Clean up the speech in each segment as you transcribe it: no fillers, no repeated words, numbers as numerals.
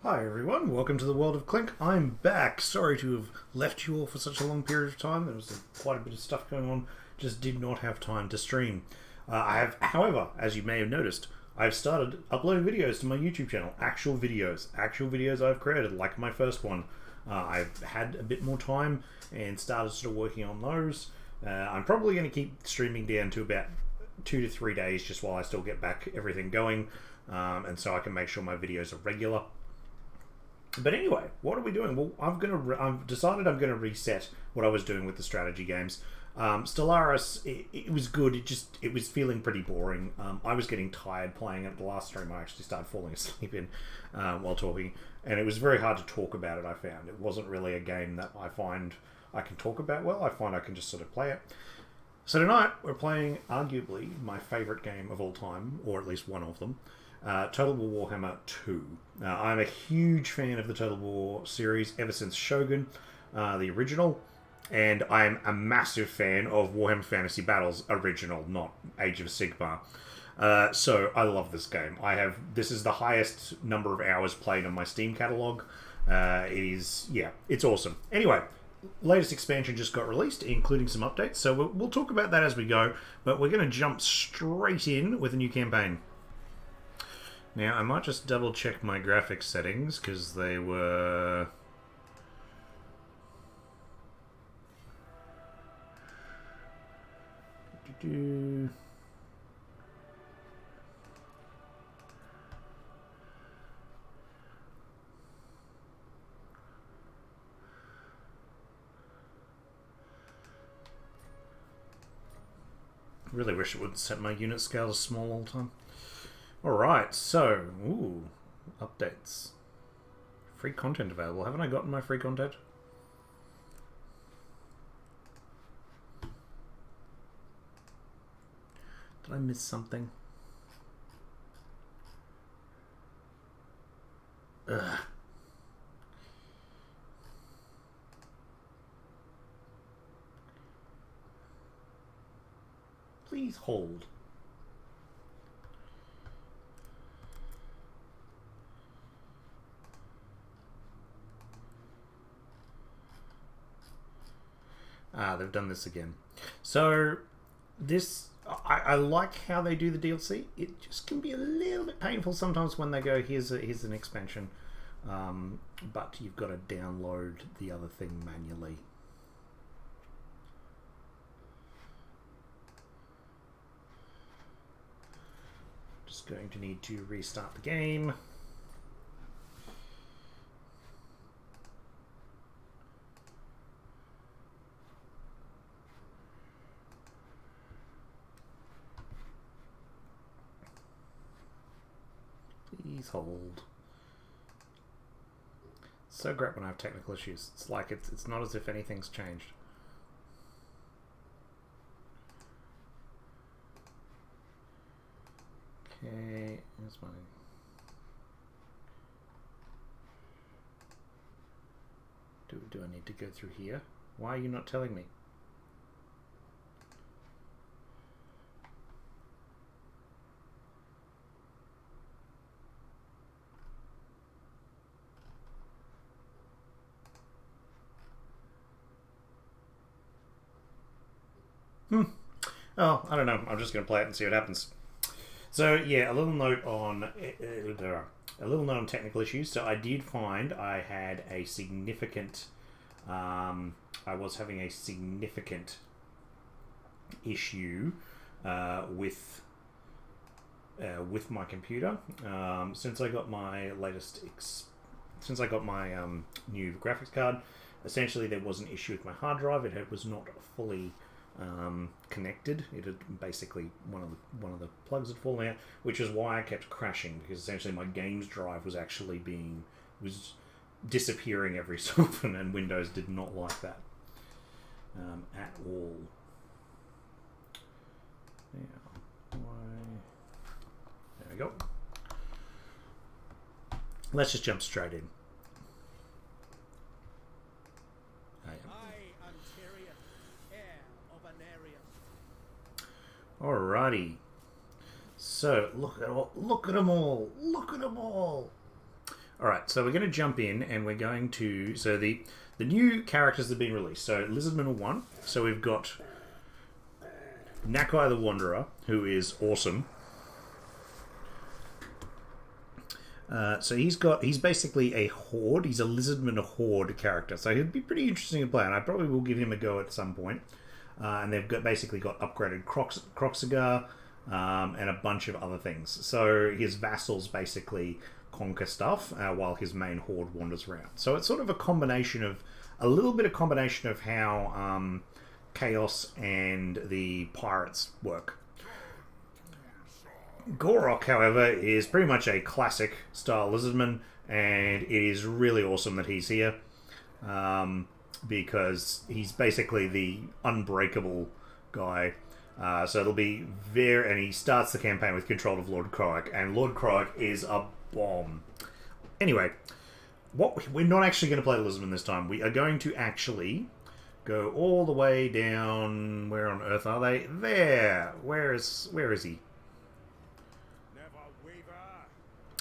Hi everyone, welcome to the world of Clink. I'm back. Sorry to have left you all for such a long period of time. There was quite a bit of stuff going on. Just did not have time to stream. I have, however, as you may have noticed, I've started uploading videos to my YouTube channel. Actual videos I've created, like my first one. I've had a bit more time and started sort of working on those. I'm probably going to keep streaming down to about 2 to 3 days just while I still get back everything going, and so I can make sure my videos are regular. But anyway, what are we doing? Well, I've decided I'm going to reset what I was doing with the strategy games. Stellaris, it was good. It was feeling pretty boring. I was getting tired playing it. The last stream, I actually started falling asleep in while talking, and it was very hard to talk about it. I found it wasn't really a game that I find I can talk about well. I find I can just sort of play it. So tonight we're playing arguably my favourite game of all time, or at least one of them. Total War Warhammer II. I'm a huge fan of the Total War series ever since Shogun, the original, and I'm a massive fan of Warhammer Fantasy Battles original, not Age of Sigmar. So I love this game. This is the highest number of hours played on my Steam catalog. It's awesome. Anyway, latest expansion just got released, including some updates. So we'll talk about that as we go, but we're going to jump straight in with a new campaign. Now, I might just double check my graphics settings because they were... Really wish it would set my unit scale to small all the time. Alright, so, updates. Free content available. Haven't I gotten my free content? Did I miss something? Ugh. Please hold. They've done this again. So, I like how they do the DLC. It just can be a little bit painful sometimes when they go, here's an expansion, but you've got to download the other thing manually. Just going to need to restart the game. Please hold. It's so great when I have technical issues. It's like it's not as if anything's changed. Okay, here's my... Do I need to go through here? Why are you not telling me? Oh, I don't know. I'm just going to play it and see what happens. So yeah, a little note on technical issues. So I did find I had a significant. I was having a significant issue with my computer since I got my new graphics card. Essentially, there was an issue with my hard drive. It was not fully connected. It had basically one of the plugs had fallen out, which is why I kept crashing, because essentially my games drive was actually was disappearing every so often, and Windows did not like that at all. There we go. Let's just jump straight in. Alrighty. So look at them all. Alright, so we're going to jump in and we're going to... So the new characters that have been released. So Lizardmen are one. So we've got Nakai the Wanderer, who is awesome. So he's basically a horde. He's a Lizardman horde character. So he'd be pretty interesting to play, and I probably will give him a go at some point. And they've basically got upgraded Croxigar and a bunch of other things. So his vassals basically conquer stuff while his main horde wanders around. So it's sort of a little bit of combination of how Chaos and the pirates work. Gorok, however, is pretty much a classic style Lizardman, and it is really awesome that he's here because he's basically the unbreakable guy. So it'll be and he starts the campaign with control of Lord Croak, and Lord Croak is a bomb. Anyway, we're not actually going to play Lizardman this time. We are going to actually go all the way down. Where on earth are they? There. Where is he?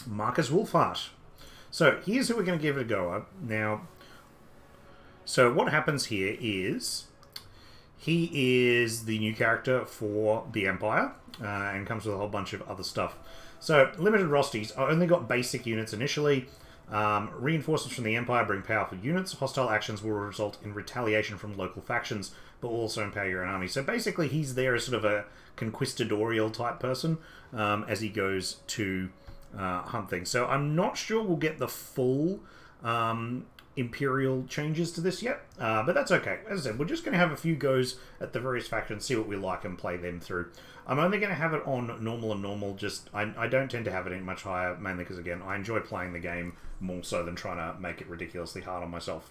Marcus Wolfhart. So here's who we're going to give it a go at. Now, so what happens here is he is the new character for the Empire and comes with a whole bunch of other stuff. So limited rosters. I only got basic units initially. Reinforcements from the Empire bring powerful units. Hostile actions will result in retaliation from local factions, but will also empower your own army. So basically he's there as sort of a conquistadorial type person as he goes to hunt things. So I'm not sure we'll get the full Imperial changes to this yet, but that's okay. As I said, we're just going to have a few goes at the various factions, see what we like and play them through. I'm only going to have it on normal and normal, I don't tend to have it in much higher, mainly because, again, I enjoy playing the game more so than trying to make it ridiculously hard on myself.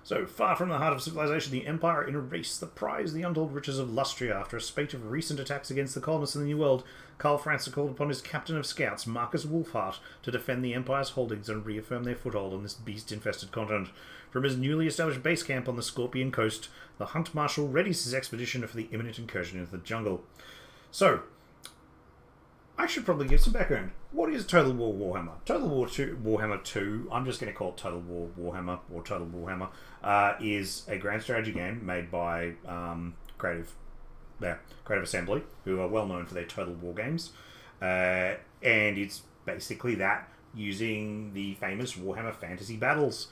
So, far from the heart of civilization, the Empire in a race that prize the untold riches of Lustria. After a spate of recent attacks against the colonists in the New World, Karl Franz called upon his captain of scouts, Marcus Wolfhart, to defend the Empire's holdings and reaffirm their foothold on this beast-infested continent. From his newly established base camp on the Scorpion coast, the Hunt Marshal readies his expedition for the imminent incursion into the jungle. So, I should probably give some background. What is Total War Warhammer? Total War Warhammer 2, I'm just going to call it Total War Warhammer, or Total Warhammer, is a grand strategy game made by Creative Assembly, who are well known for their Total War games. And it's basically that, using the famous Warhammer Fantasy Battles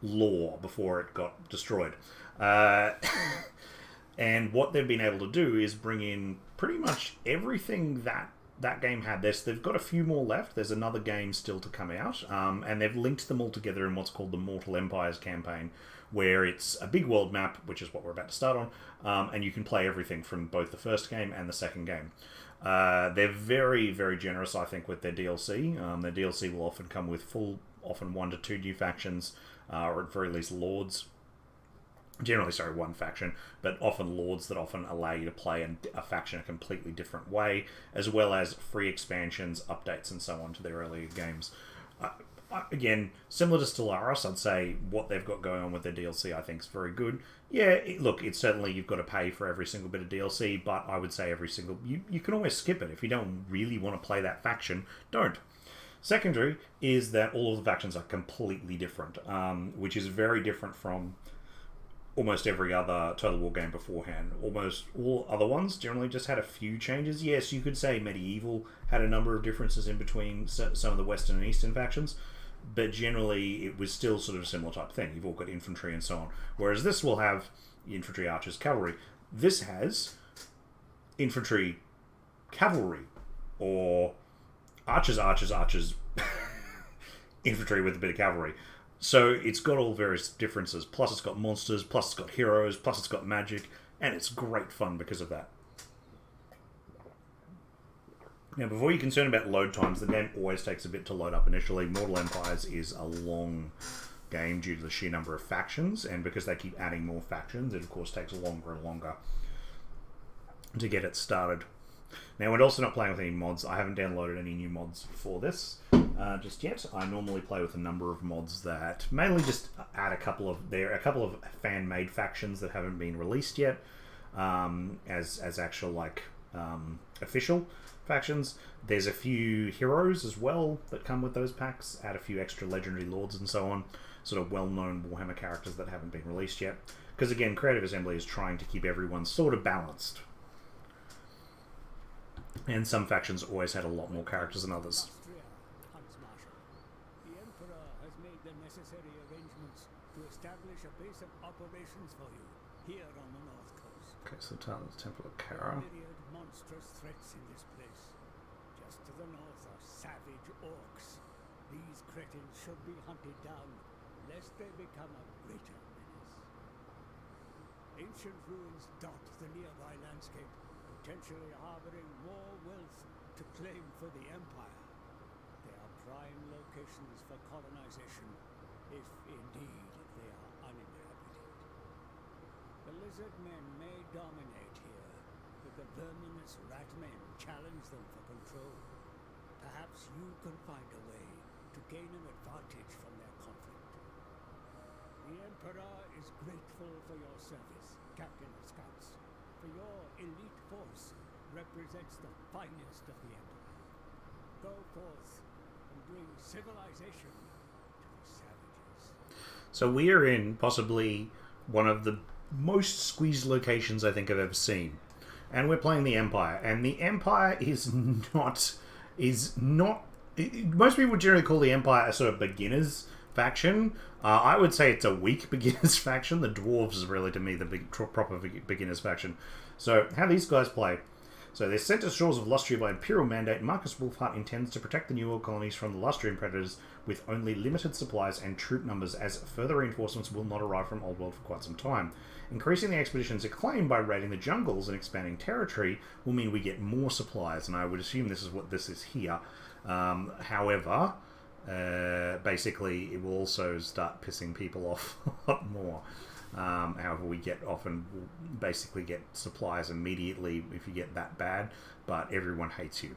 lore before it got destroyed. And what they've been able to do is bring in pretty much everything that game had. They've got a few more left. There's another game still to come out. And they've linked them all together in what's called the Mortal Empires campaign, where it's a big world map, which is what we're about to start on, and you can play everything from both the first game and the second game. They're very, very generous, I think, with their DLC. Their DLC will often come with often 1 to 2 new factions, or at very least lords. Generally, one faction, but often lords that often allow you to play a faction a completely different way, as well as free expansions, updates, and so on to their earlier games. Again, similar to Stellaris, I'd say what they've got going on with their DLC I think is very good. Yeah, it's certainly you've got to pay for every single bit of DLC, but I would say you can always skip it. If you don't really want to play that faction, don't. Secondary is that all of the factions are completely different, which is very different from almost every other Total War game beforehand. Almost all other ones generally just had a few changes. Yes, you could say Medieval had a number of differences in between some of the Western and Eastern factions, but generally it was still sort of a similar type of thing. You've all got infantry and so on. Whereas this will have infantry, archers, cavalry. This has infantry, cavalry, or archers, infantry with a bit of cavalry. So it's got all various differences, plus it's got monsters, plus it's got heroes, plus it's got magic, and it's great fun because of that. Now, before you're concerned about load times, the game always takes a bit to load up initially. Mortal Empires is a long game due to the sheer number of factions, and because they keep adding more factions, it of course takes longer and longer to get it started. Now, we're also not playing with any mods. I haven't downloaded any new mods for this just yet. I normally play with a number of mods that mainly just add a couple of fan-made factions that haven't been released yet, as actual official factions. There's a few heroes as well that come with those packs, add a few extra legendary lords and so on, sort of well-known Warhammer characters that haven't been released yet. Because again, Creative Assembly is trying to keep everyone sort of balanced. And some factions always had a lot more characters than others. The Emperor has made the necessary arrangements to establish a base of operations for you here on the North Coast. Okay, so Temple of Kara. Myriad monstrous threats in this place. Just to the north are savage orcs. These cretins should be hunted down, lest they become a greater menace. Ancient ruins dot the nearby landscape, potentially harboring more wealth to claim for the Empire. They are prime locations for colonization, if indeed they are uninhabited. The Lizardmen may dominate here, but the verminous ratmen challenge them for control. Perhaps you can find a way to gain an advantage from their conflict. The Emperor is grateful for your service, Captain of Scouts, for your elite force represents the finest of the Empire. Go forth and bring civilization to the savages. So we are in possibly one of the most squeezed locations I think I've ever seen. And we're playing the Empire. And the Empire is not... most people generally call the Empire a sort of beginner's faction. I would say it's a weak beginner's faction. The Dwarves is really, to me, the proper beginner's faction. So, how these guys play. So, they're sent to shores of Lustria by Imperial mandate. Marcus Wolfhart intends to protect the New World colonies from the Lustrian predators with only limited supplies and troop numbers, as further reinforcements will not arrive from Old World for quite some time. Increasing the expedition's acclaim by raiding the jungles and expanding territory will mean we get more supplies, and I would assume this is what this is here. However, basically, it will also start pissing people off a lot more. However, we often basically get supplies immediately if you get that bad, but everyone hates you.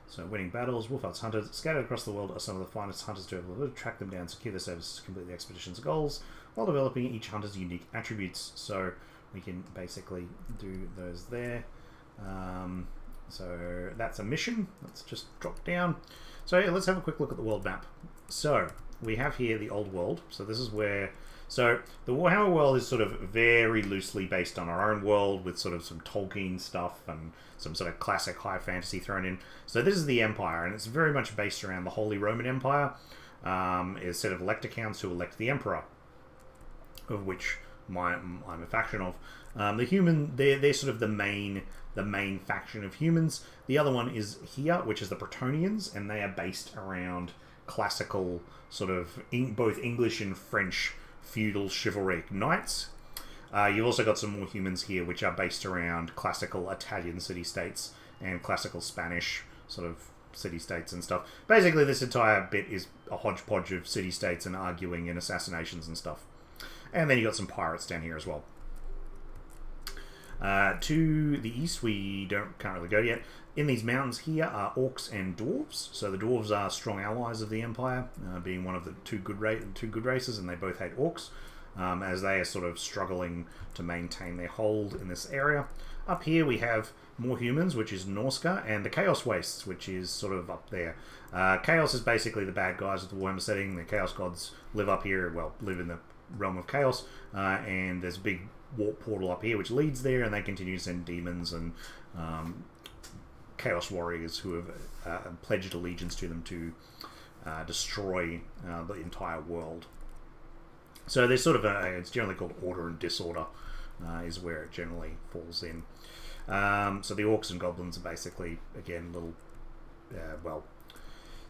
So, winning battles, Wolfhart's hunters scattered across the world are some of the finest hunters to ever live. Track them down, secure their services, complete the expedition's goals, while developing each hunter's unique attributes. So, we can basically do those there. So, that's a mission. Let's just drop down. So, yeah, let's have a quick look at the world map. So, we have here the old world. So, this is where... So, the Warhammer world is sort of very loosely based on our own world with sort of some Tolkien stuff and some sort of classic high fantasy thrown in. So, this is the Empire, and it's very much based around the Holy Roman Empire. Is a set of elector counts who elect the Emperor, of which I'm a faction of. The human, they're sort of the main faction of humans. The other one is here, which is the Bretonnians, and they are based around classical sort of both English and French feudal chivalric knights. You've also got some more humans here, which are based around classical Italian city-states and classical Spanish sort of city-states and stuff. Basically, this entire bit is a hodgepodge of city-states and arguing and assassinations and stuff. And then you got some pirates down here as well. To the east, we can't really go yet. In these mountains here are orcs and dwarves. So the dwarves are strong allies of the Empire, being one of the two good races, and they both hate orcs, as they are sort of struggling to maintain their hold in this area. Up here we have more humans, which is Norska, and the Chaos Wastes, which is sort of up there. Chaos is basically the bad guys of the Warhammer setting. The Chaos Gods live up here, well, live in the realm of Chaos, and there's a big warp portal up here which leads there, and they continue to send demons and Chaos Warriors who have pledged allegiance to them to destroy the entire world. So there's sort of it's generally called Order and Disorder, is where it generally falls in. So the orcs and goblins are basically, again, little, well,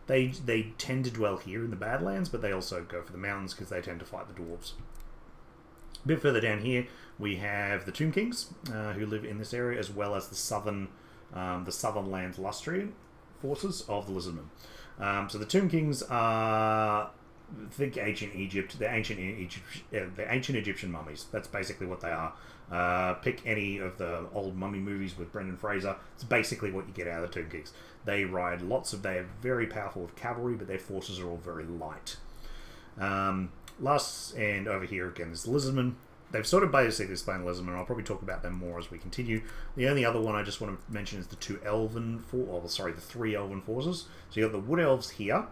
they tend to dwell here in the Badlands, but they also go for the mountains because they tend to fight the dwarves. A bit further down here, we have the Tomb Kings, who live in this area, as well as the southern lands Lustrian forces of the Lizardmen. So the Tomb Kings are, think ancient Egypt. They're ancient Egyptian mummies. That's basically what they are. Pick any of the old mummy movies with Brendan Fraser. It's basically what you get out of the Tomb Kings. They ride they are very powerful with cavalry, but their forces are all very light. And over here again is the Lizardmen. they've sort of basically explained Lizardmen, and I'll probably talk about them more as we continue. The only other one I just want to mention is the three elven forces. So you got the Wood Elves here,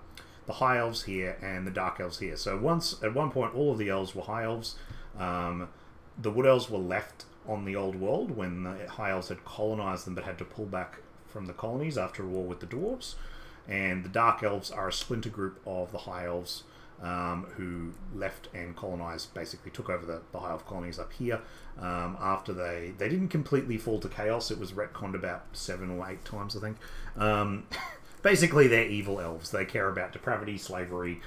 the High Elves here, and the Dark Elves here. So at one point, all of the Elves were High Elves. The Wood Elves were left on the old world when the High Elves had colonized them, but had to pull back from the colonies after a war with the Dwarves. And the Dark Elves are a splinter group of the High Elves who left and colonized, basically took over the High Elf colonies up here after they didn't completely fall to chaos. It was retconned about 7 or 8 times, I think. Basically, they're evil elves. They care about depravity, slavery,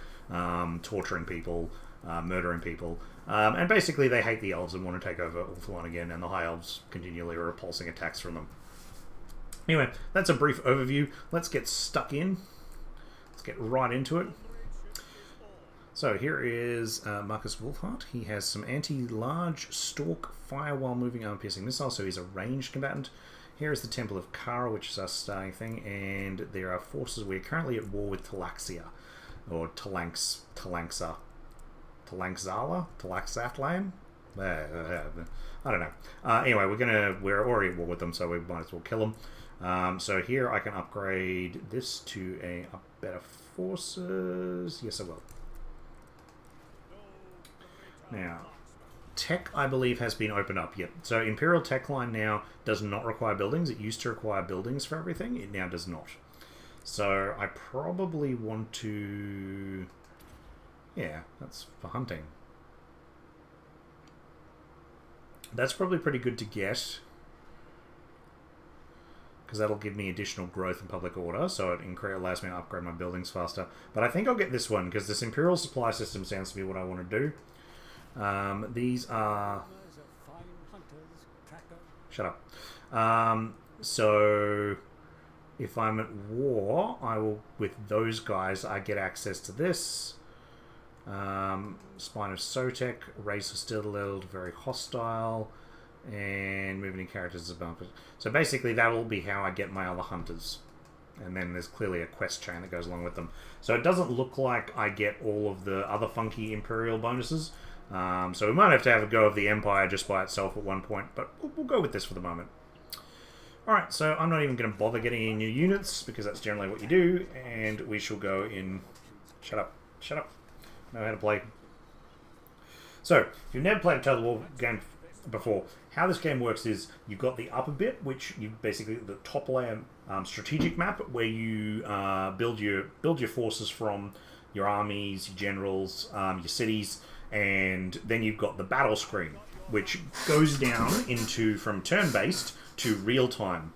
torturing people, murdering people. And basically, they hate the elves and want to take over Ulthuan again, and the High Elves continually are repulsing attacks from them. Anyway, that's a brief overview. Let's get stuck in. Let's get right into it. So here is Marcus Wolfhart. He has some anti-large stalk fire while moving armor-piercing missiles, so he's a ranged combatant. Here is the Temple of Kara, which is our starting thing, and there are forces. We're currently at war with Talaxia, or Talaxzala? Talaxatlan? I don't know. Anyway, we're already at war with them, so we might as well kill them. So here I can upgrade this to a better forces. Yes, I will. Now, tech, I believe, has been opened up. Yep. So Imperial Tech Line now does not require buildings. It used to require buildings for everything. It now does not. So I probably want to... Yeah, that's for hunting. That's probably pretty good to get, because that'll give me additional growth in public order, so it allows me to upgrade my buildings faster. But I think I'll get this one, because this Imperial supply system sounds to be what I want to do. These are... Shut up. So if I'm at war, I will, with those guys, I get access to this. Spine of Sotek, Race of Stilleld, very hostile, and moving in characters is a bumper. So basically that will be how I get my other hunters. And then there's clearly a quest chain that goes along with them. So it doesn't look like I get all of the other funky Imperial bonuses. So we might have to have a go of the Empire just by itself at one point, but we'll go with this for the moment. Alright, so I'm not even going to bother getting any new units, because that's generally what you do, and we shall go in... Shut up. Shut up. Know how to play. So, if you've never played a Total War game before, how this game works is you've got the upper bit, which you basically the top layer strategic map, where you build your forces from your armies, your generals, your cities, and then you've got the battle screen, which goes down into from turn-based to real-time,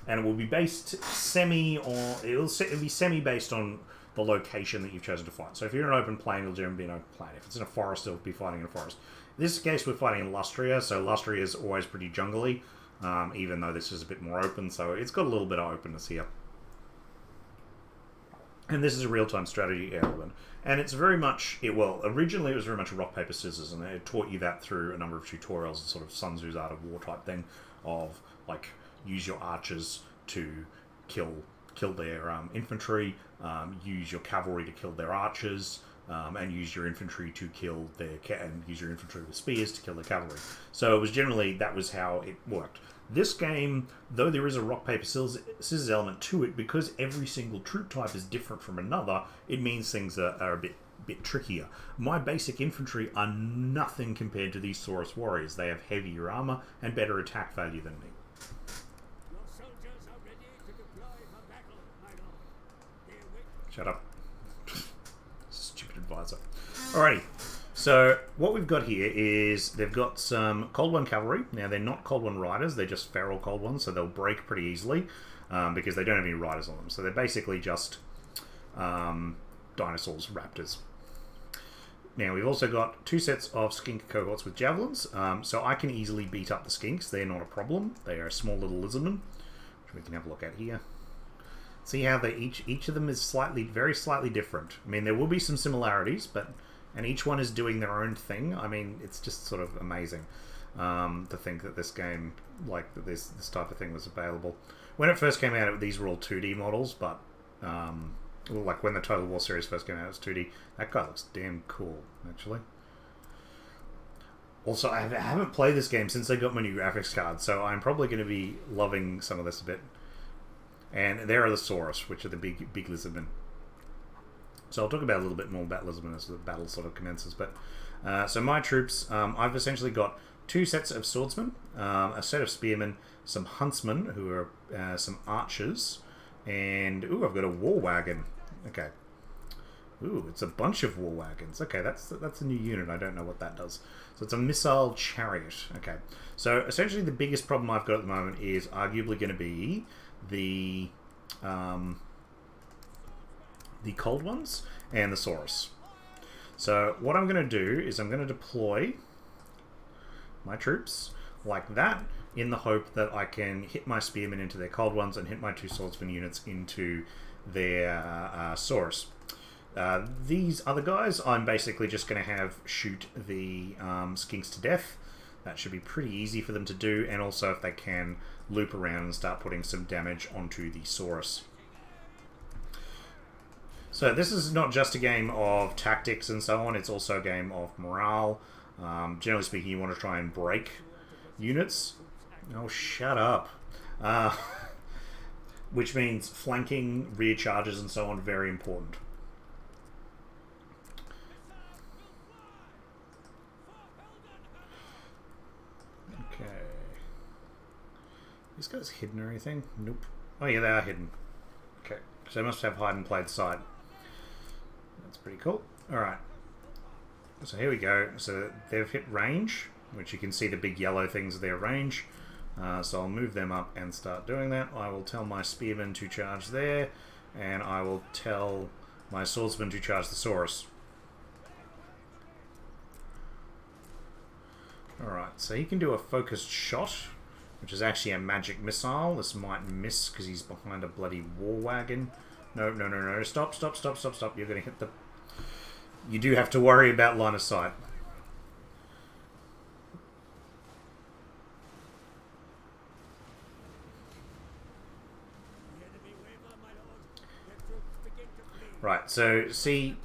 and it will be based it'll be semi-based on the location that you've chosen to fight. So if you're in an open plain, it'll generally be an open plain. If it's in a forest, it'll be fighting in a forest. In this case, we're fighting in Lustria, so Lustria is always pretty jungly, even though this is a bit more open, so it's got a little bit of openness here. And this is a real-time strategy element. And it's very much... originally it was very much rock, paper, scissors, and it taught you that through a number of tutorials, and sort of Sun Tzu's Art of War type thing, of, like, use your archers to kill their infantry, use your cavalry to kill their archers, and use your infantry to kill and use your infantry with spears to kill their cavalry. So it was generally, that was how it worked. This game, though there is a rock, paper, scissors element to it, because every single troop type is different from another, it means things are a bit trickier. My basic infantry are nothing compared to these Saurus warriors. They have heavier armor and better attack value than me. Shut up. Stupid advisor. Alrighty. So, what we've got here is they've got some Cold One cavalry. Now, they're not Cold One riders, they're just feral Cold Ones, so they'll break pretty easily because they don't have any riders on them. So, they're basically just dinosaurs, raptors. Now, we've also got 2 sets of skink cohorts with javelins, so I can easily beat up the skinks. They're not a problem. They are a small little lizardmen, which we can have a look at here. See how they each of them is very slightly different. I mean, there will be some similarities, and each one is doing their own thing. I mean, it's just sort of amazing to think that this game, like this type of thing, was available. When it first came out, these were all 2D models, but like when the Total War series first came out, it was 2D. That guy looks damn cool, actually. Also, I haven't played this game since I got my new graphics card, so I'm probably going to be loving some of this a bit. And there are the Saurus, which are the big lizardmen. So I'll talk about a little bit more about lizardmen as the battle sort of commences. But so my troops, I've essentially got 2 sets of swordsmen, a set of spearmen, some huntsmen who are some archers, and ooh, I've got a war wagon. Okay. Ooh, it's a bunch of war wagons. Okay, that's a new unit. I don't know what that does. So it's a missile chariot. Okay. So essentially the biggest problem I've got at the moment is arguably going to be the cold ones and the Saurus. So what I'm going to do is I'm going to deploy my troops like that in the hope that I can hit my spearmen into their cold ones and hit my 2 swordsman units into their Saurus. These other guys, I'm basically just going to have shoot the skinks to death. That should be pretty easy for them to do, and also if they can loop around and start putting some damage onto the Saurus. So this is not just a game of tactics and so on, it's also a game of morale. Generally speaking, you want to try and break units. Oh, shut up. Which means flanking, rear charges and so on, very important. Okay. These guys hidden or anything? Nope. Oh yeah, they are hidden. Okay. So they must have hide and played sight. That's pretty cool. Alright. So here we go. So they've hit range, which you can see the big yellow things are their range. So I'll move them up and start doing that. I will tell my spearmen to charge there, and I will tell my swordsman to charge the Saurus. Alright, so he can do a focused shot, which is actually a magic missile. This might miss because he's behind a bloody war wagon. No, no, no, no. Stop, stop, stop, stop, stop. You're going to hit the... You do have to worry about line of sight. Right, so see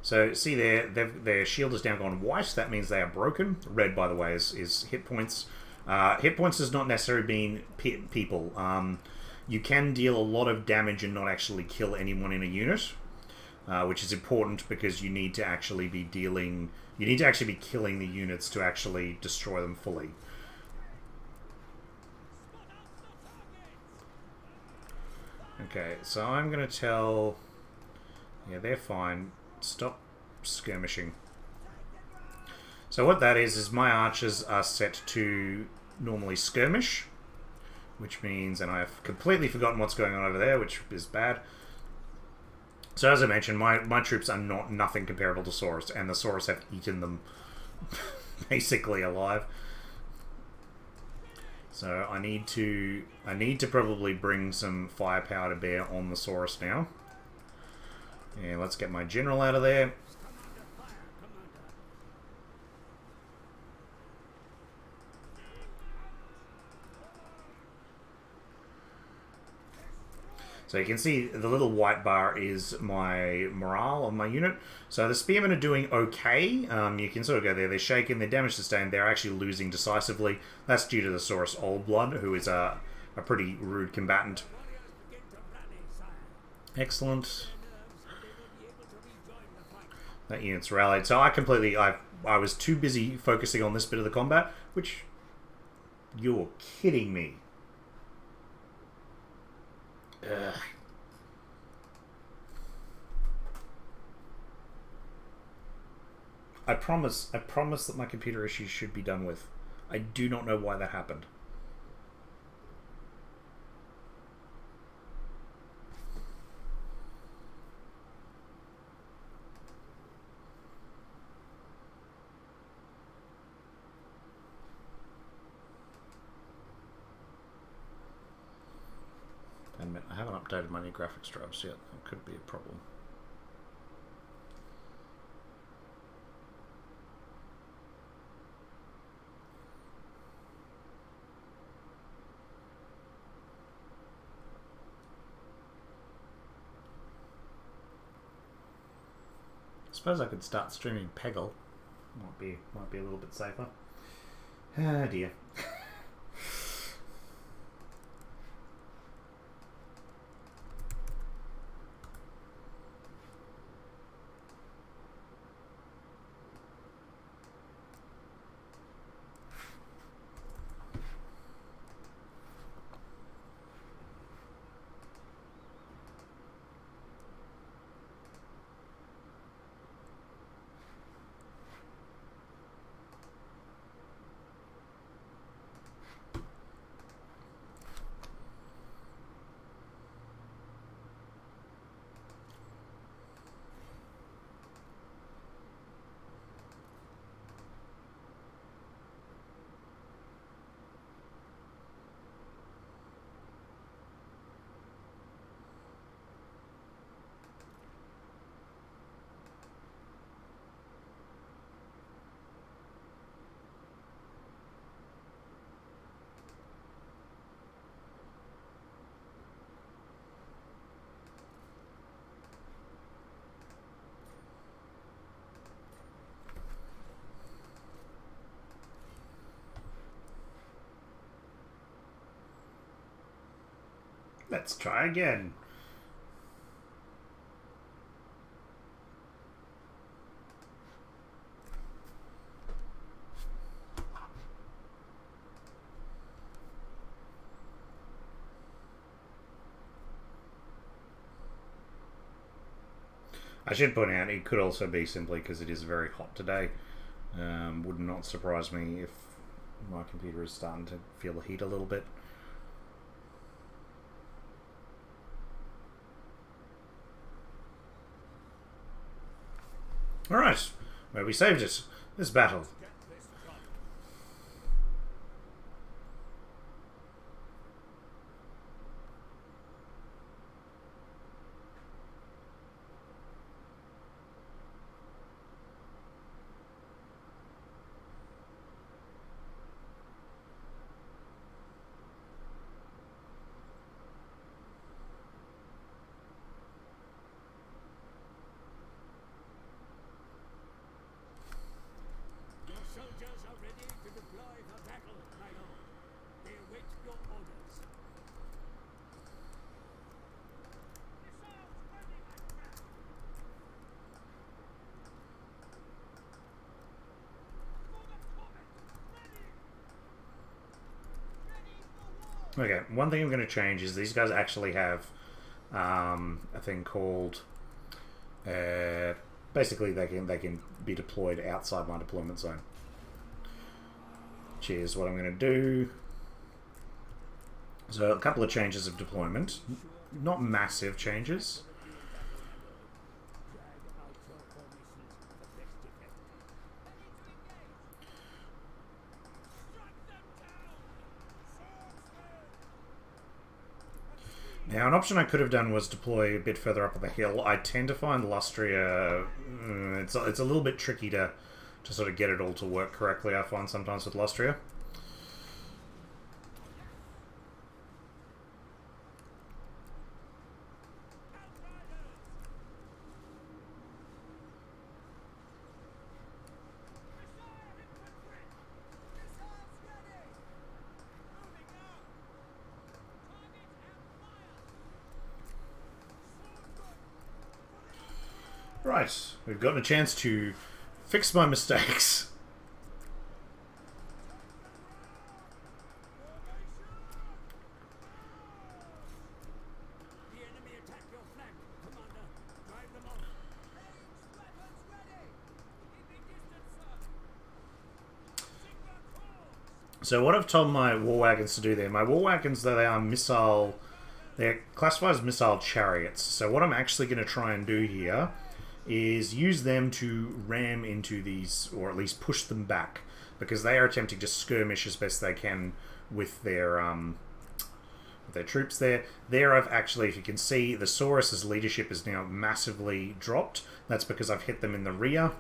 there, their shield is now gone white. That means they are broken. Red, by the way, is hit points. Hit points does not necessarily mean people. You can deal a lot of damage and not actually kill anyone in a unit, which is important because you need to actually be dealing... You need to actually be killing the units to actually destroy them fully. Okay, so I'm going to tell... Yeah, they're fine. Stop skirmishing. So what that is my archers are set to normally skirmish, which means, and I've completely forgotten what's going on over there, which is bad. So as I mentioned, my troops are nothing comparable to Saurus, and the Saurus have eaten them basically alive. So I need to probably bring some firepower to bear on the Saurus now. And let's get my general out of there. So you can see the little white bar is my morale of my unit. So the spearmen are doing okay. You can sort of go there. They're shaken. They're damage sustained. They're actually losing decisively. That's due to the Saurus Old Blood, who is a pretty rude combatant. Excellent. That unit's rallied. So I was too busy focusing on this bit of the combat, which... You're kidding me. Ugh. I promise that my computer issues should be done with. I do not know why that happened. I haven't updated my new graphics drivers yet. That could be a problem. I suppose I could start streaming Peggle. Might be a little bit safer. Ah dear. Let's try again. I should point out it could also be simply because it is very hot today. Would not surprise me if my computer is starting to feel the heat a little bit. Alright, where we saved it. This battle. Okay, one thing I'm going to change is these guys actually have a thing called basically they can be deployed outside my deployment zone. Which is what I'm going to do. So a couple of changes of deployment, not massive changes. Now, an option I could have done was deploy a bit further up on the hill. I tend to find Lustria, it's a little bit tricky to sort of get it all to work correctly, I find sometimes with Lustria. Right, we've gotten a chance to fix my mistakes. So what I've told my war wagons to do there, my war wagons, though they are missile, they're classified as missile chariots. So what I'm actually going to try and do here is use them to ram into these, or at least push them back, because they are attempting to skirmish as best they can with their troops there. There I've actually, if you can see, the Saurus's leadership is now massively dropped. That's because I've hit them in the rear.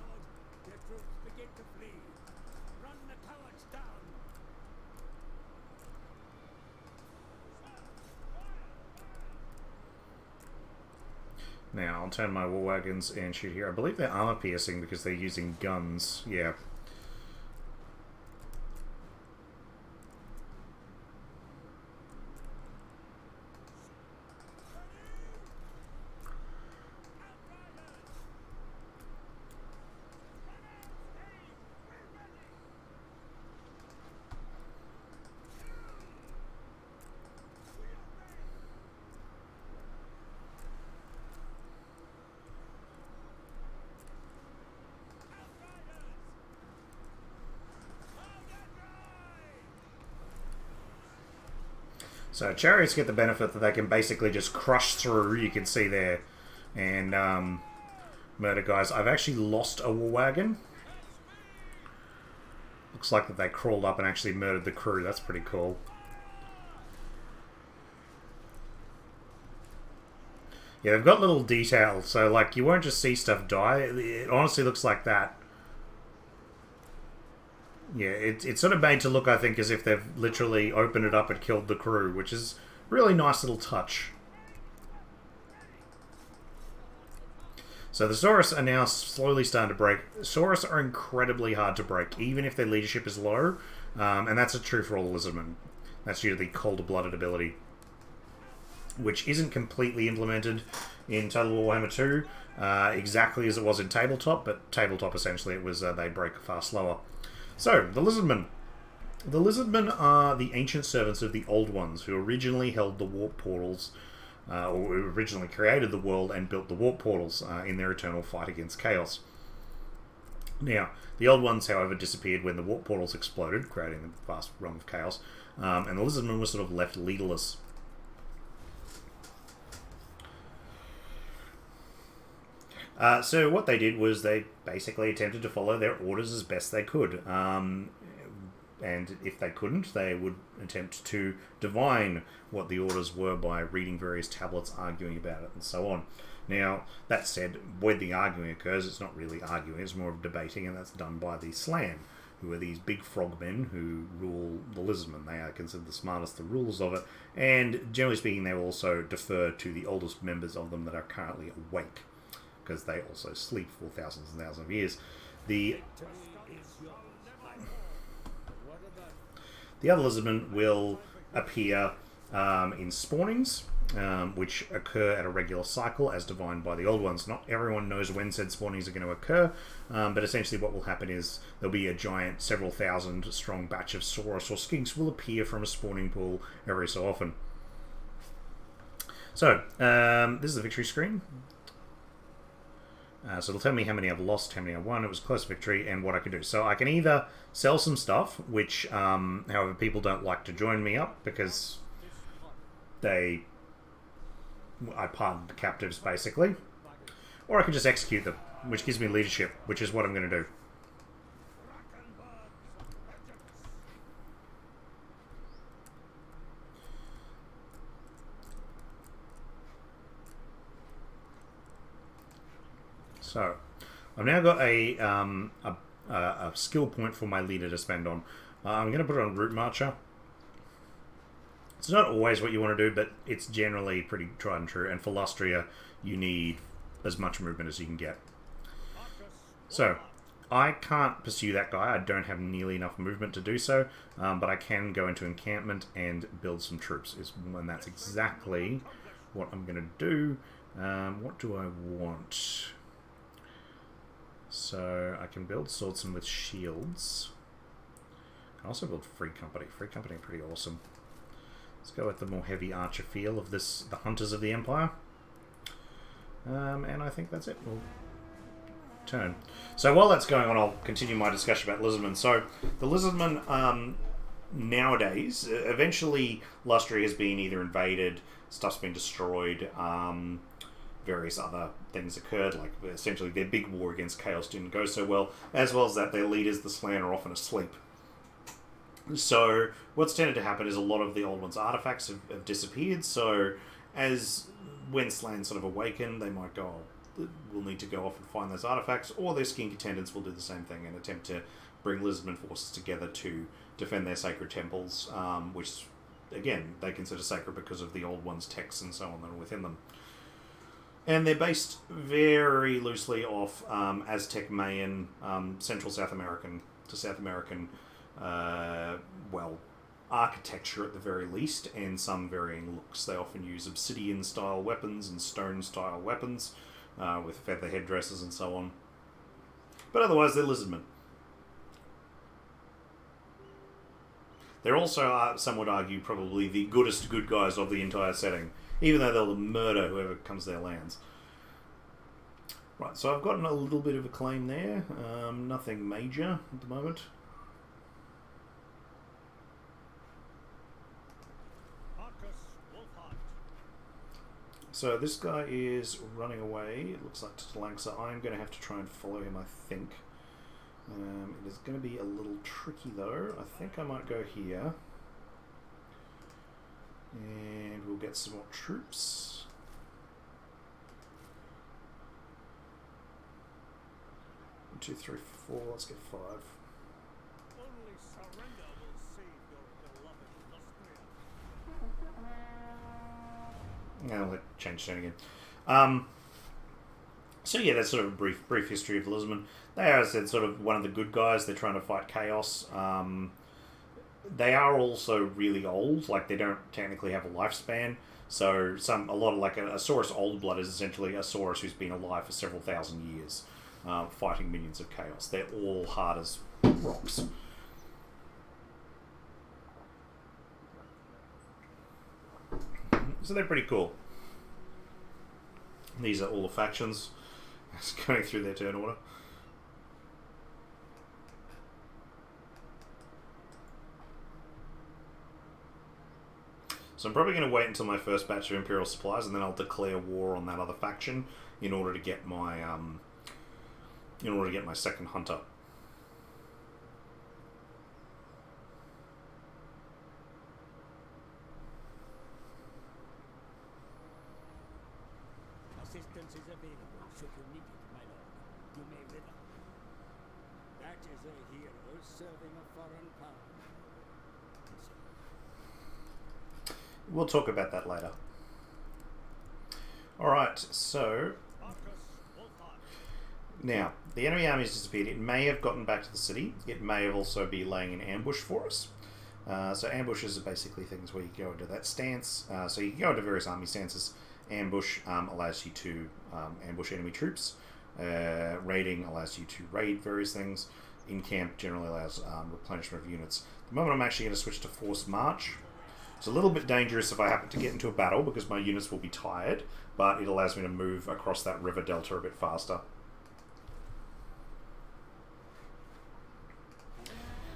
Now, I'll turn my war wagons and shoot here. I believe they're armor piercing because they're using guns. Yeah. So chariots get the benefit that they can basically just crush through, you can see there, and murder guys. I've actually lost a war wagon. Looks like that they crawled up and actually murdered the crew. That's pretty cool. Yeah, they've got little details, so like you won't just see stuff die. It honestly looks like that. Yeah, it's sort of made to look, I think, as if they've literally opened it up and killed the crew, which is a really nice little touch. So the Saurus are now slowly starting to break. Saurus are incredibly hard to break, even if their leadership is low, and that's true for all the Lizardmen. That's due to the colder-blooded ability, which isn't completely implemented in Total War Warhammer 2, exactly as it was in Tabletop, but Tabletop essentially it was they break far slower. So, the Lizardmen. The Lizardmen are the ancient servants of the Old Ones, who originally held the warp portals, or originally created the world and built the warp portals in their eternal fight against chaos. Now, the Old Ones, however, disappeared when the warp portals exploded, creating a vast realm of chaos, and the Lizardmen were sort of left leaderless. So what they did was they basically attempted to follow their orders as best they could. And if they couldn't, they would attempt to divine what the orders were by reading various tablets, arguing about it, and so on. Now, that said, when the arguing occurs, it's not really arguing, it's more of debating, and that's done by the Slan, who are these big frogmen who rule the Lizardmen. They are considered the smartest, the rulers of it, and generally speaking, they will also defer to the oldest members of them that are currently awake, because they also sleep for thousands and thousands of years. The other Lizardmen will appear in spawnings, which occur at a regular cycle as divined by the Old Ones. Not everyone knows when said spawnings are going to occur, but essentially what will happen is there'll be a giant, several thousand strong batch of Saurus or Skinks will appear from a spawning pool every so often. So, this is the victory screen. So it'll tell me how many I've lost, how many I won, it was a close victory, and what I can do. So I can either sell some stuff, which, however, people don't like to join me up because I pardon the captives, basically. Or I can just execute them, which gives me leadership, which is what I'm going to do. So, I've now got a skill point for my leader to spend on. I'm going to put it on Route Marcher. It's not always what you want to do, but it's generally pretty tried and true. And for Lustria, you need as much movement as you can get. So, I can't pursue that guy. I don't have nearly enough movement to do so, but I can go into encampment and build some troops. And that's exactly what I'm going to do. What do I want? So I can build swordsmen with shields. I can also build Free Company. Free Company pretty awesome. Let's go with the more heavy archer feel of this, the Hunters of the Empire. And I think that's it. We'll turn. So while that's going on, I'll continue my discussion about Lizardmen. So the Lizardmen nowadays, eventually Lustria has been either invaded, stuff's been destroyed, various other things occurred, like essentially their big war against chaos didn't go so well as that their leaders, the Slan, are often asleep. So what's tended to happen is a lot of the Old Ones' artifacts have disappeared, so when Slan sort of awaken, they might go, we'll need to go off and find those artifacts, or their skink attendants will do the same thing and attempt to bring Lizardmen forces together to defend their sacred temples, which, again, they consider sacred because of the Old Ones' texts and so on that are within them. And they're based very loosely off Aztec Mayan, Central South American to South American, well, architecture at the very least, and some varying looks. They often use obsidian-style weapons and stone-style weapons with feather headdresses and so on. But otherwise, they're lizardmen. They're also, some would argue, probably the goodest good guys of the entire setting, even though they'll murder whoever comes to their lands. Right, so I've gotten a little bit of a claim there. Nothing major at the moment. So this guy is running away. It looks like to Langsa. I'm going to have to try and follow him, I think. It is going to be a little tricky though. I think I might go here. And we'll get some more troops. One, two, three, four. Let's get 5. Only surrender will save your beloved Lustria. Now let's change tone again. So yeah, that's sort of a brief history of Lizardmen. They are, as I said, sort of one of the good guys. They're trying to fight chaos. They are also really old. Like, they don't technically have a lifespan. So a lot of, like, a Saurus Old Blood is essentially a Saurus who's been alive for several thousand years, fighting minions of chaos. They're all hard as rocks. So they're pretty cool. These are all the factions. It's going through their turn order. So I'm probably going to wait until my first batch of Imperial supplies, and then I'll declare war on that other faction in order to get my second hunter. Assistance is available should you need it, my lord. You may wither. That is a hero serving a foreign power. We'll talk about that later. Alright, so now, the enemy army has disappeared. It may have gotten back to the city. It may have also be laying an ambush for us. So ambushes are basically things where you go into that stance. So you can go into various army stances. Ambush allows you to ambush enemy troops. Raiding allows you to raid various things. In camp generally allows replenishment of units. At the moment I'm actually going to switch to forced march. It's a little bit dangerous if I happen to get into a battle because my units will be tired, but it allows me to move across that river delta a bit faster.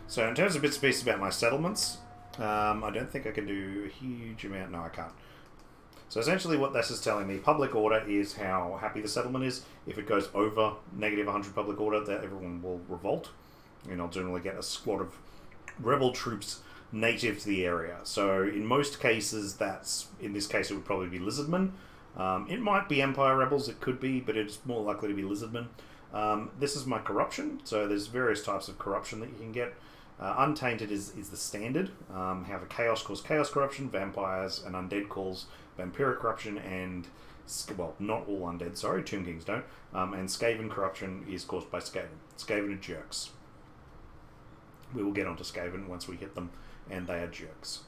So in terms of bits and pieces about my settlements, I don't think I can do a huge amount. No, I can't. So essentially what this is telling me, public order is how happy the settlement is. If it goes over negative 100 public order, that everyone will revolt. And I'll generally get a squad of rebel troops native to the area. So in most cases, in this case it would probably be Lizardmen. It might be Empire rebels, it could be, but it's more likely to be Lizardmen. This is my corruption, so there's various types of corruption that you can get. Untainted is the standard. However, Chaos calls Chaos corruption, Vampires and Undead calls Vampiric corruption, and, well, not all Undead, sorry, Tomb Kings don't. And Skaven corruption is caused by Skaven. Skaven are jerks. We will get onto Skaven once we hit them, and they are jerks.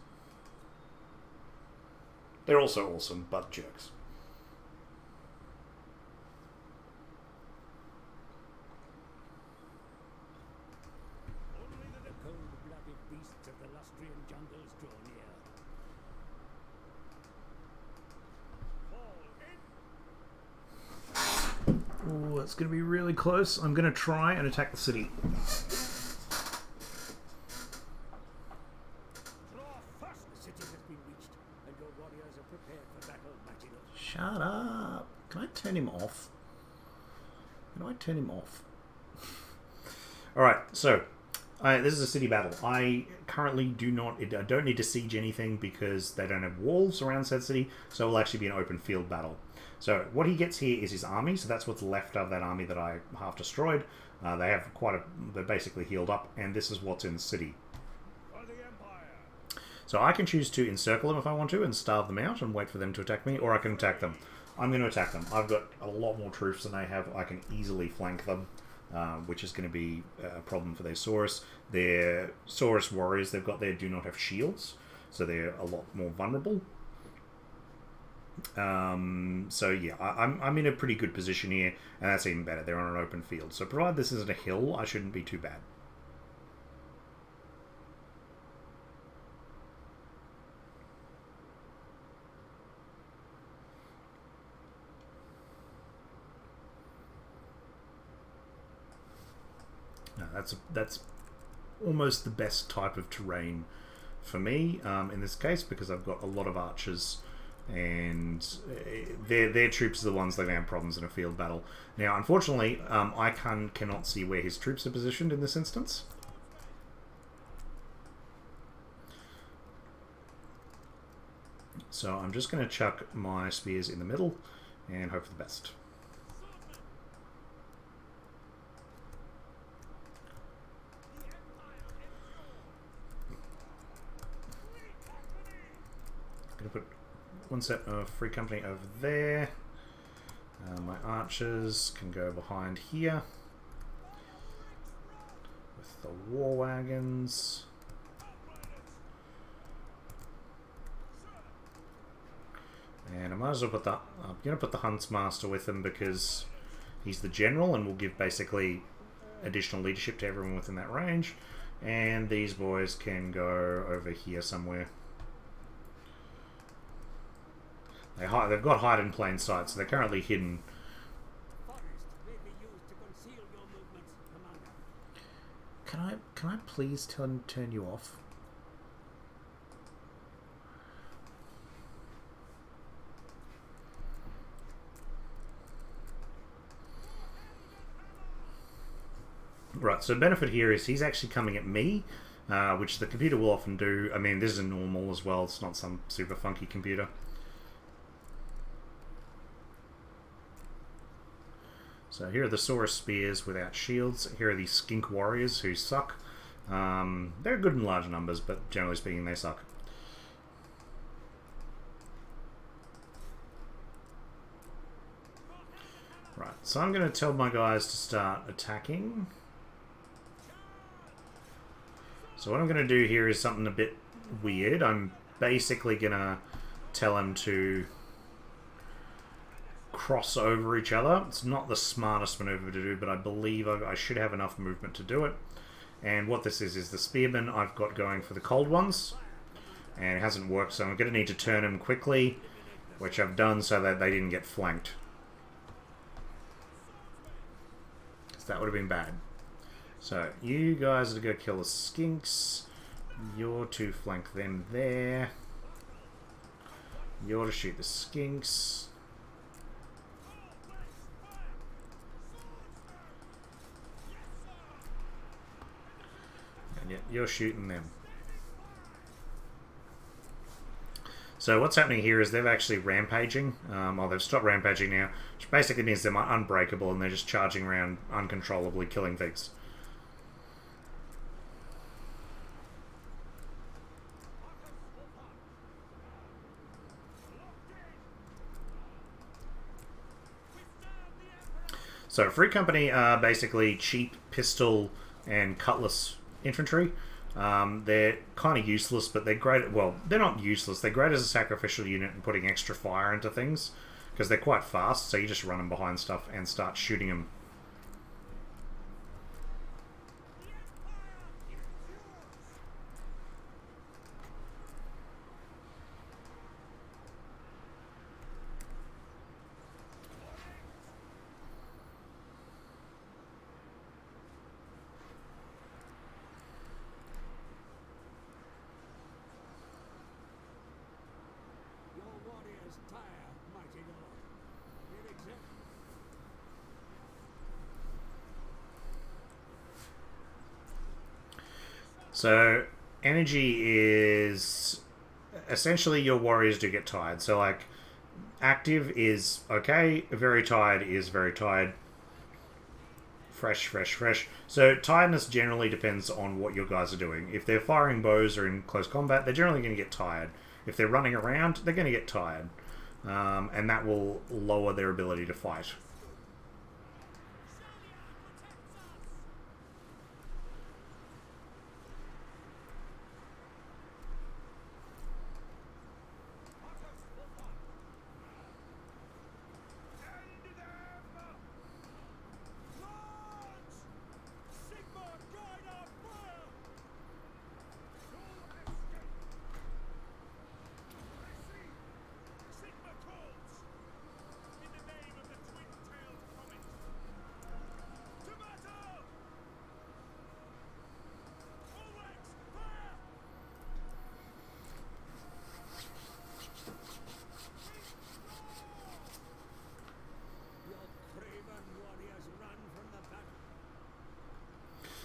They're also awesome, but jerks. Only the cold-blooded beasts of the Lustrian jungles draw near. Fall in! Ooh, it's going to be really close. I'm going to try and attack the city. Shut up. Can I turn him off? Can I turn him off? Alright, so this is a city battle. I currently I don't need to siege anything because they don't have walls around said city, so it will actually be an open field battle. So what he gets here is his army, so that's what's left of that army that I half destroyed. They're basically healed up, and this is what's in the city. So I can choose to encircle them if I want to and starve them out and wait for them to attack me, or I can attack them. I'm going to attack them. I've got a lot more troops than they have. I can easily flank them, which is going to be a problem for their Saurus. Their Saurus warriors they've got there do not have shields, so they're a lot more vulnerable. So yeah, I'm in a pretty good position here, and that's even better. They're on an open field. So provided this isn't a hill, I shouldn't be too bad. No, that's almost the best type of terrain for me in this case, because I've got a lot of archers, and their troops are the ones that are going to have problems in a field battle. Now, unfortunately, I cannot see where his troops are positioned in this instance. So I'm just going to chuck my spears in the middle and hope for the best. Going to put one set of free company over there. My archers can go behind here with the war wagons. And I might as well put I'm going to put the Huntsmaster with him because he's the general and will give basically additional leadership to everyone within that range. And these boys can go over here somewhere. They've got hide in plain sight, so they're currently hidden. Can I please turn you off? Right, so the benefit here is he's actually coming at me, which the computer will often do. I mean, this is a normal as well, it's not some super funky computer. So here are the Saurus Spears without shields. Here are these Skink Warriors who suck. They're good in large numbers, but generally speaking they suck. Right, so I'm going to tell my guys to start attacking. So what I'm going to do here is something a bit weird. I'm basically going to tell them to cross over each other. It's not the smartest maneuver to do, but I believe I should have enough movement to do it. And what this is the spearmen I've got going for the cold ones, and it hasn't worked, so I'm going to need to turn them quickly, which I've done so that they didn't get flanked. So that would have been bad. So you guys are to go kill the skinks. You're to flank them there. You're to shoot the skinks. And yet you're shooting them. So what's happening here is they're actually rampaging. Well, they've stopped rampaging now, which basically means they're unbreakable and they're just charging around uncontrollably, killing things. So Free Company are basically cheap pistol and cutlass infantry. They're kind of useless, but they're great. Well, they're not useless. They're great as a sacrificial unit and putting extra fire into things because they're quite fast. So you just run them behind stuff and start shooting them. So energy is essentially your warriors do get tired. So like active is okay, very tired is very tired. Fresh, fresh, fresh. So tiredness generally depends on what your guys are doing. If they're firing bows or in close combat, they're generally going to get tired. If they're running around, they're going to get tired. and that will lower their ability to fight.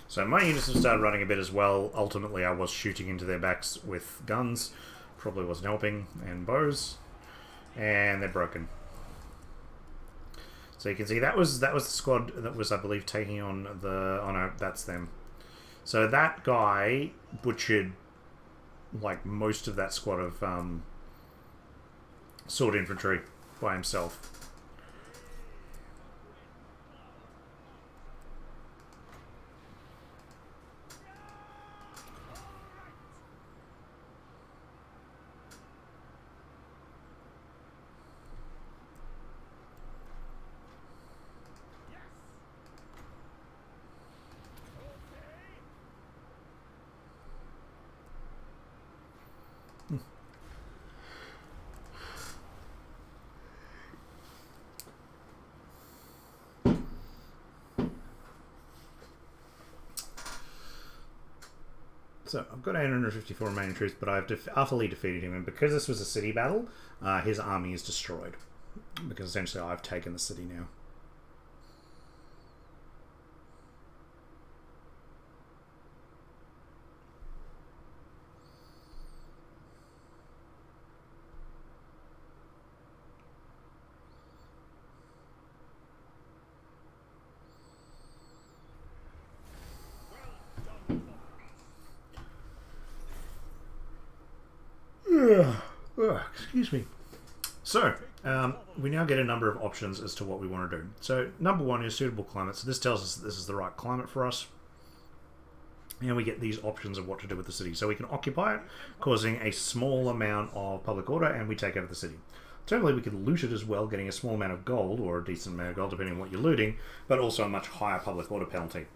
So my units have started running a bit as well. Ultimately, I was shooting into their backs with guns. Probably wasn't helping. And bows. And they're broken. So you can see that was the squad that was, I believe, taking on the... Oh no, that's them. So that guy butchered like most of that squad of sword infantry by himself. So I've got 854 remaining troops, but I've utterly defeated him, and because this was a city battle, his army is destroyed. Because essentially I've taken the city now. Excuse me. So, we now get a number of options as to what we want to do. So, number one is suitable climate. So this tells us that this is the right climate for us. And we get these options of what to do with the city. So we can occupy it, causing a small amount of public order, and we take over the city. Alternatively, we can loot it as well, getting a small amount of gold, or a decent amount of gold, depending on what you're looting, but also a much higher public order penalty.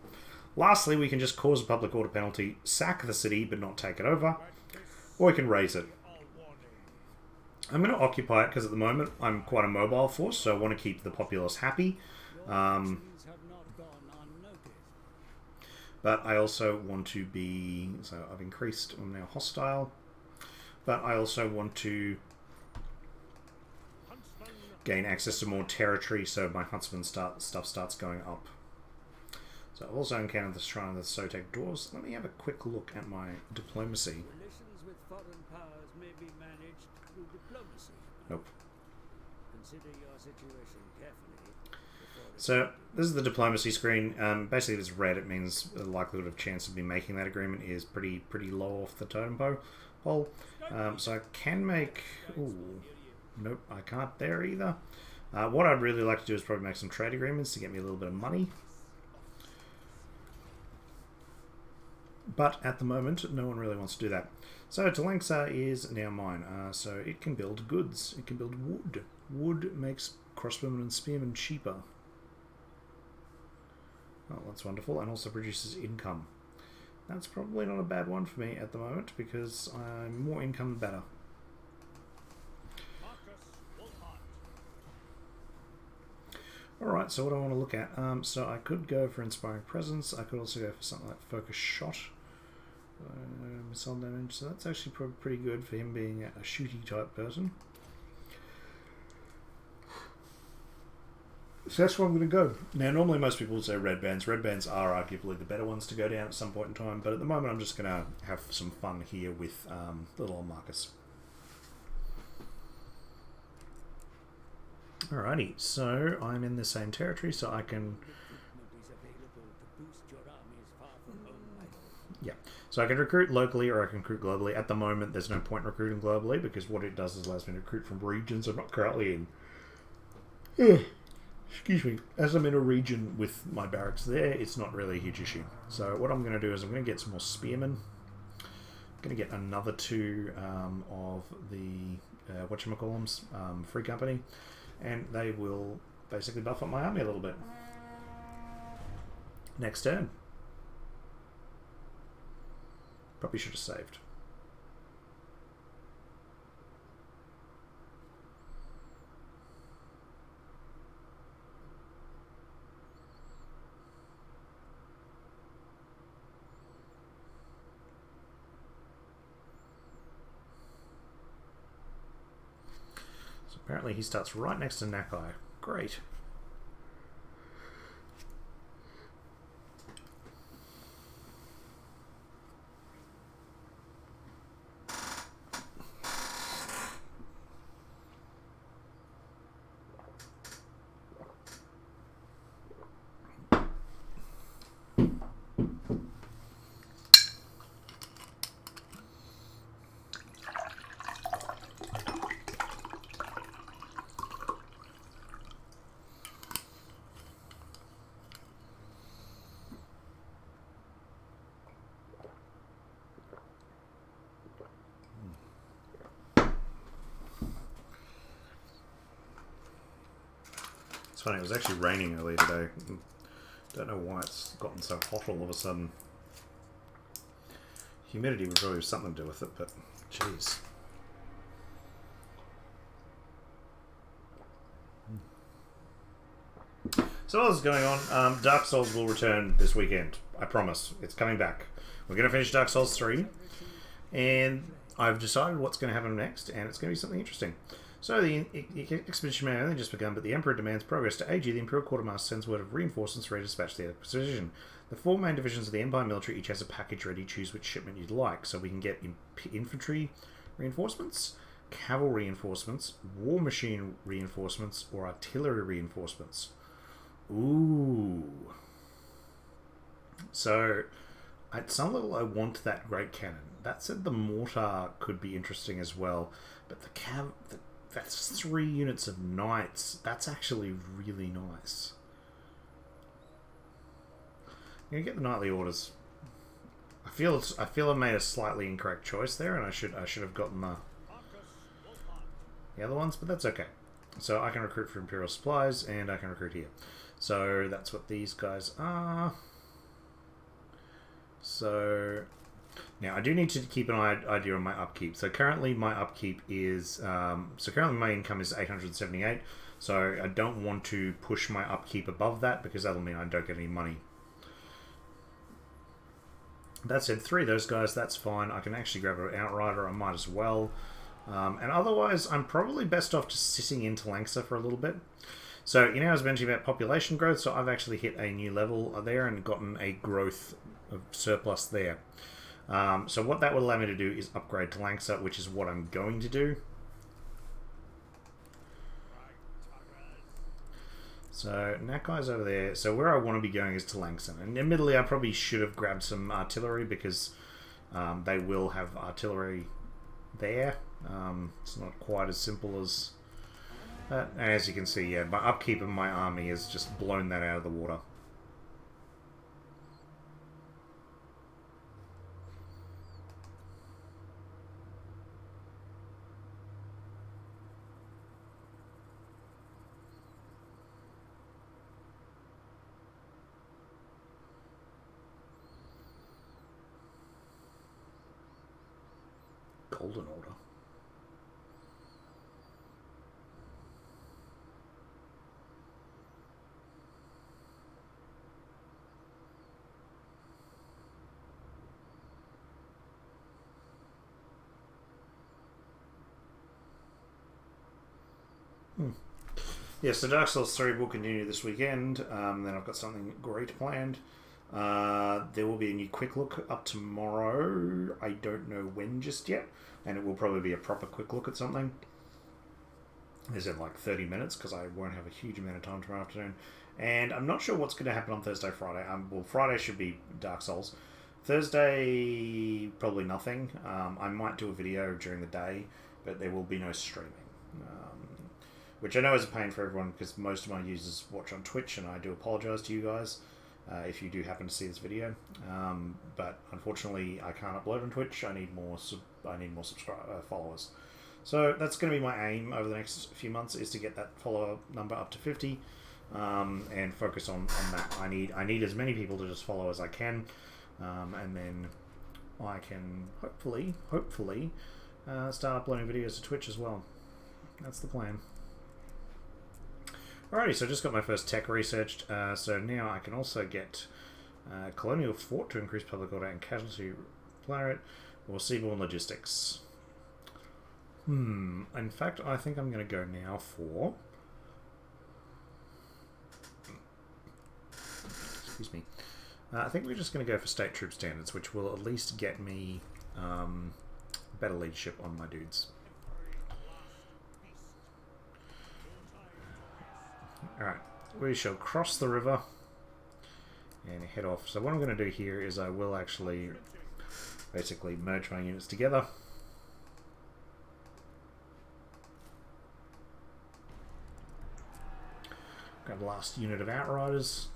Lastly, we can just cause a public order penalty, sack the city, but not take it over, or we can raise it. I'm going to occupy it because at the moment I'm quite a mobile force, so I want to keep the populace happy. But I also want to be... So I've increased, I'm now hostile. But I also want to gain access to more territory, so my huntsman stuff starts going up. So I've also encountered the Shrine of the Sotek Dwarves. Let me have a quick look at my diplomacy. Relations with foreign powers may be managed through diplomacy. Nope. Consider your situation carefully. So this is the diplomacy screen. Basically, if it's red, it means the likelihood of chance of me making that agreement is pretty low off the totem pole. So I can make... Ooh, nope, I can't there either. What I'd really like to do is probably make some trade agreements to get me a little bit of money. But at the moment, no one really wants to do that. So Talangsa is now mine. So it can build goods. It can build wood. Wood makes crossbowmen and spearmen cheaper. Oh, that's wonderful. And also produces income. That's probably not a bad one for me at the moment, because more income the better. Alright, so what I want to look at. So I could go for Inspiring Presence. I could also go for something like Focus Shot. Missile damage. So that's actually pretty good for him being a shooty type person. So that's where I'm going to go. Now, normally most people would say red bands. Red bands are arguably the better ones to go down at some point in time, but at the moment I'm just going to have some fun here with little old Marcus. Alrighty, so I'm in the same territory, so I can... Yeah. So I can recruit locally or I can recruit globally. At the moment, there's no point recruiting globally because what it does is allows me to recruit from regions I'm not currently in. Excuse me. As I'm in a region with my barracks there, it's not really a huge issue. So what I'm going to do is I'm going to get some more spearmen. I'm going to get another 2 of the whatchamacallums, Free Company, and they will basically buff up my army a little bit. Next turn. Probably should have saved. So apparently he starts right next to Nakai. Great. It's funny, it was actually raining earlier today. Don't know why it's gotten so hot all of a sudden. Humidity would probably have something to do with it, but jeez. So what is going on? Dark Souls will return this weekend. I promise. It's coming back. We're going to finish Dark Souls 3. And I've decided what's going to happen next, and it's going to be something interesting. So the expedition may only just begun, but the Emperor demands progress. To aid you, the Imperial Quartermaster sends word of reinforcements ready to dispatch the expedition. The 4 main divisions of the Empire military each has a package ready. Choose which shipment you'd like. So we can get infantry reinforcements, cavalry reinforcements, war machine reinforcements, or artillery reinforcements. Ooh. So at some level I want that great cannon. That said, the mortar could be interesting as well, but that's 3 units of knights. That's actually really nice. I'm gonna get the knightly orders. I feel I made a slightly incorrect choice there, and I should have gotten the other ones, but that's okay. So I can recruit for Imperial supplies, and I can recruit here. So that's what these guys are. So now I do need to keep an idea on my upkeep. So currently my upkeep is currently my income is 878. So I don't want to push my upkeep above that because that'll mean I don't get any money. That said, 3 of those guys, that's fine. I can actually grab an outrider. I might as well. And otherwise, I'm probably best off just sitting in Talangsa for a little bit. So, I was mentioning about population growth, so I've actually hit a new level there and gotten a growth of surplus there. So what that will allow me to do is upgrade to Langsa, which is what I'm going to do. So Nakai's over there. So where I want to be going is to Langson. And admittedly, I probably should have grabbed some artillery because they will have artillery there. It's not quite as simple as that. And as you can see, yeah, my upkeep of my army has just blown that out of the water. Golden Order. Yes, so Dark Souls 3 will continue this weekend. Then I've got something great planned. There will be a new quick look up tomorrow. I don't know when just yet. And it will probably be a proper quick look at something. Is in like 30 minutes because I won't have a huge amount of time tomorrow afternoon. And I'm not sure what's going to happen on Thursday, Friday. Well, Friday should be Dark Souls. Thursday, probably nothing. I might do a video during the day, but there will be no streaming. Which I know is a pain for everyone because most of my users watch on Twitch, and I do apologise to you guys if you do happen to see this video. But unfortunately, I can't upload on Twitch. I need more followers. So that's going to be my aim over the next few months, is to get that follower number up to 50, and focus on that. I need as many people to just follow as I can, and then I can hopefully start uploading videos to Twitch as well. That's the plan. Alrighty, so I just got my first tech researched, so now I can also get Colonial Fort to increase public order and casualty rate, or seaborne logistics. In fact, I think I'm going to go now for... Excuse me. I think we're just going to go for state troop standards, which will at least get me better leadership on my dudes. Alright, we shall cross the river and head off. So what I'm going to do here is I will actually basically merge my units together. Grab the last unit of Outriders.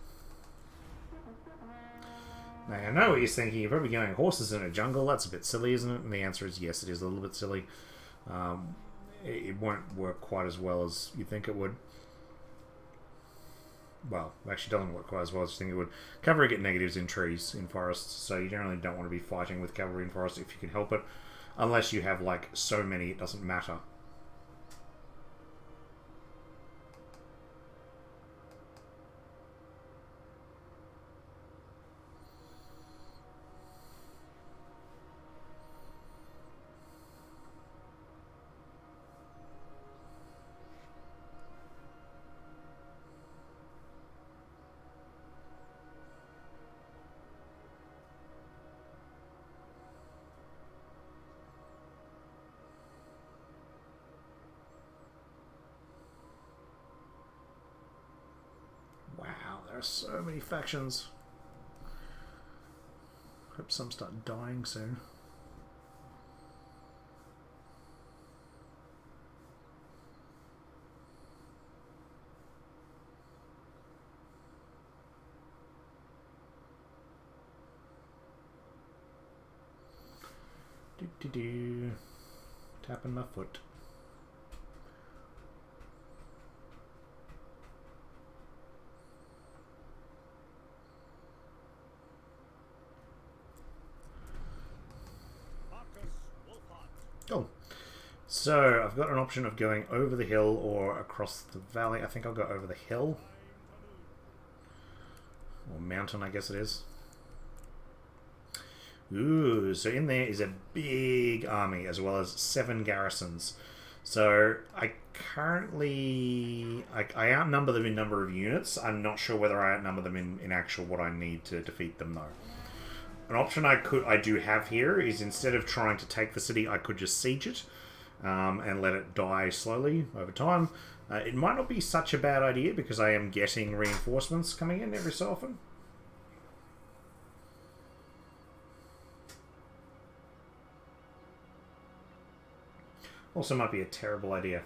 Now, I know what you're thinking. You're probably going horses in a jungle. That's a bit silly, isn't it? And the answer is yes, it is a little bit silly. It won't work quite as well as you think it would. Well, it actually doesn't work quite as well as you think it would. Cavalry get negatives in trees, in forests, so you generally don't want to be fighting with cavalry in forests if you can help it. Unless you have, like, so many, it doesn't matter. There are so many factions. Hope some start dying soon. Tapping my foot. Cool. So I've got an option of going over the hill or across the valley. I think I'll go over the hill. Or mountain, I guess it is. Ooh, so in there is a big army as well as 7 garrisons. So I currently... I outnumber them in number of units. I'm not sure whether I outnumber them in actual what I need to defeat them though. An option I do have here is, instead of trying to take the city, I could just siege it and let it die slowly over time. It might not be such a bad idea because I am getting reinforcements coming in every so often. Also might be a terrible idea.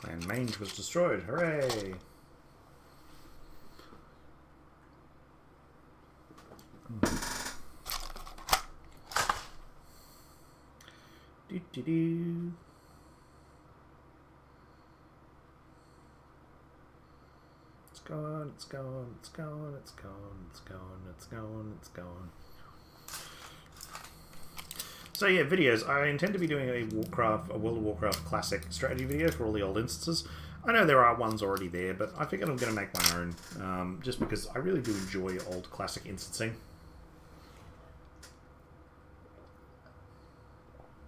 And Mange was destroyed. Hooray! Do-do-do. It's gone, it's gone, it's gone, it's gone, it's gone, it's gone, it's gone. So yeah, videos. I intend to be doing a World of Warcraft classic strategy video for all the old instances. I know there are ones already there, but I figured I'm going to make my own, just because I really do enjoy old classic instancing.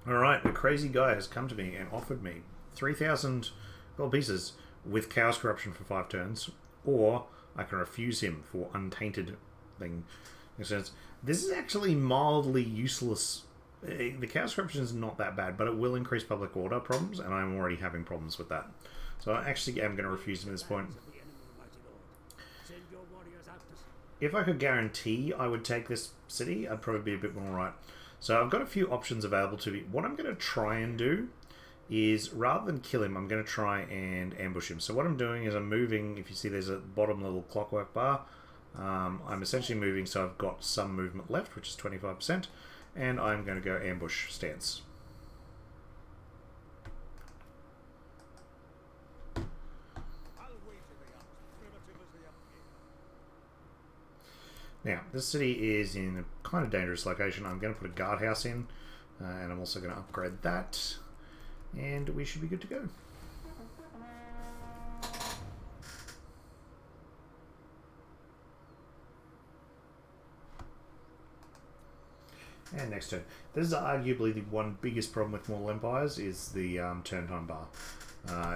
Alright, a crazy guy has come to me and offered me 3,000 gold pieces with Chaos Corruption for 5 turns, or I can refuse him for Untainted thing. This is actually mildly useless. The Chaos Corruption is not that bad, but it will increase public order problems, and I'm already having problems with that. So I actually am going to refuse him at this point. If I could guarantee I would take this city, I'd probably be a bit more right. So I've got a few options available to me. What I'm going to try and do is, rather than kill him, I'm going to try and ambush him. So what I'm doing is I'm moving. If you see there's a bottom little clockwork bar, I'm essentially moving so I've got some movement left, which is 25%, and I'm going to go ambush stance. Now, this city is in a kind of dangerous location. I'm going to put a guardhouse in, and I'm also going to upgrade that, and we should be good to go. And next turn. This is arguably the one biggest problem with Mortal Empires is the turn time bar.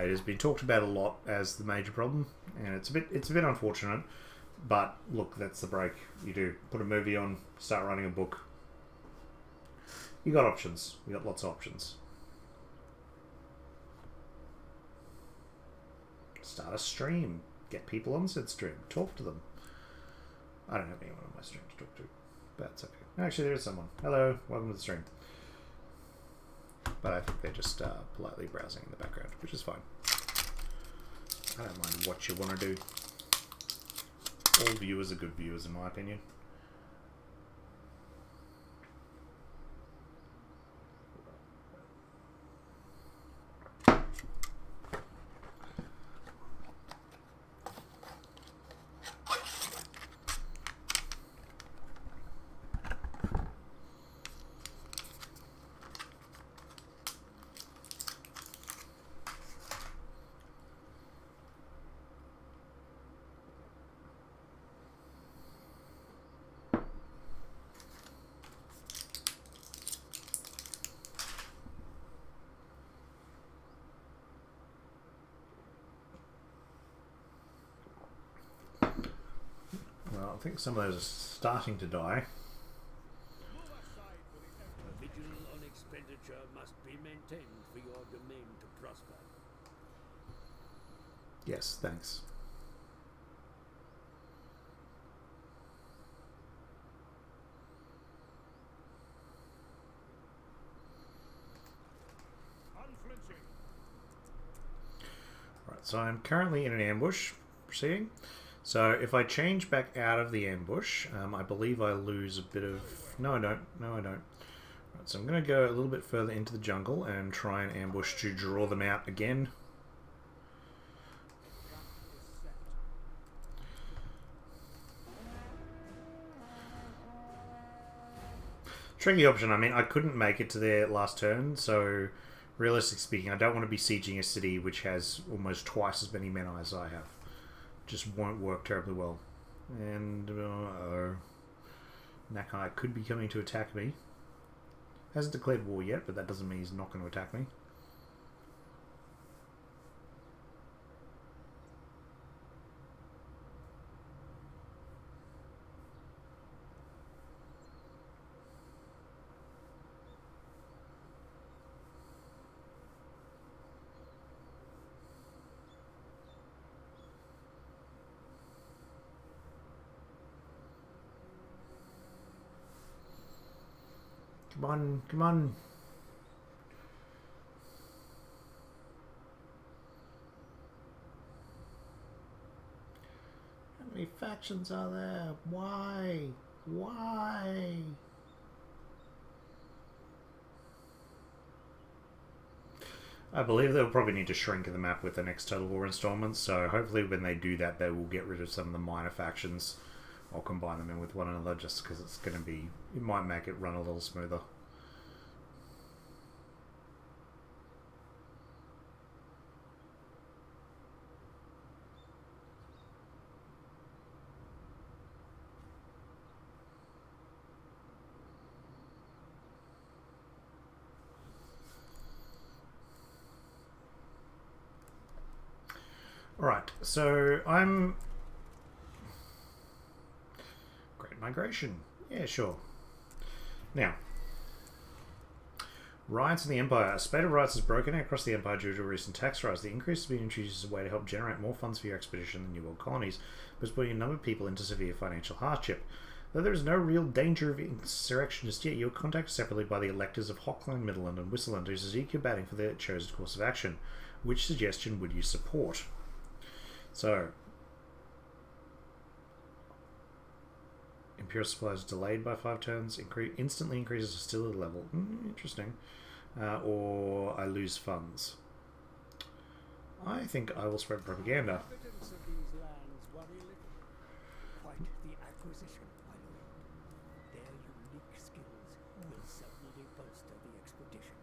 It has been talked about a lot as the major problem, and it's a bit unfortunate. But look, that's the break. You do put a movie on, start writing a book. You got options. You got lots of options. Start a stream. Get people on said stream. Talk to them. I don't have anyone on my stream to talk to, but that's okay. Actually, there is someone. Hello, welcome to the stream. But I think they're just politely browsing in the background, which is fine. I don't mind what you want to do. All viewers are good viewers, in my opinion. Well, I think some of those are starting to die. A vigil on expenditure must be maintained for your domain to prosper. Yes, thanks. Unflinching. Right, so I'm currently in an ambush proceeding. So if I change back out of the ambush, I believe I lose a bit of... No, I don't. No, I don't. Right, so I'm going to go a little bit further into the jungle and try and ambush to draw them out again. Tricky option. I mean, I couldn't make it to their last turn, so realistically speaking, I don't want to be sieging a city which has almost twice as many men as I have. Just won't work terribly well. And Nakai could be coming to attack me. Hasn't declared war yet, but that doesn't mean he's not going to attack me. Come on, come on. How many factions are there? Why? Why? I believe they'll probably need to shrink the map with the next Total War installments, so hopefully when they do that, they will get rid of some of the minor factions or combine them in with one another, just because it's going to be... It might make it run a little smoother. Right, so I'm... Great Migration. Yeah, sure. Now, riots in the Empire. A spate of riots has broken out across the Empire due to a recent tax rise. The increase has been introduced as a way to help generate more funds for your expedition in the New World colonies, but it's putting a number of people into severe financial hardship. Though there is no real danger of insurrection just yet, you are contacted separately by the electors of Hockland, Midland, and Whistleland, who seek your batting for their chosen course of action. Which suggestion would you support? So, Imperial supplies delayed by 5 turns, instantly increases hostility level. Interesting. Or I lose funds. I think I will spread propaganda. Inhabitants of these lands worry little. Quite the acquisition, my lord. Their unique skills will certainly bolster the expedition.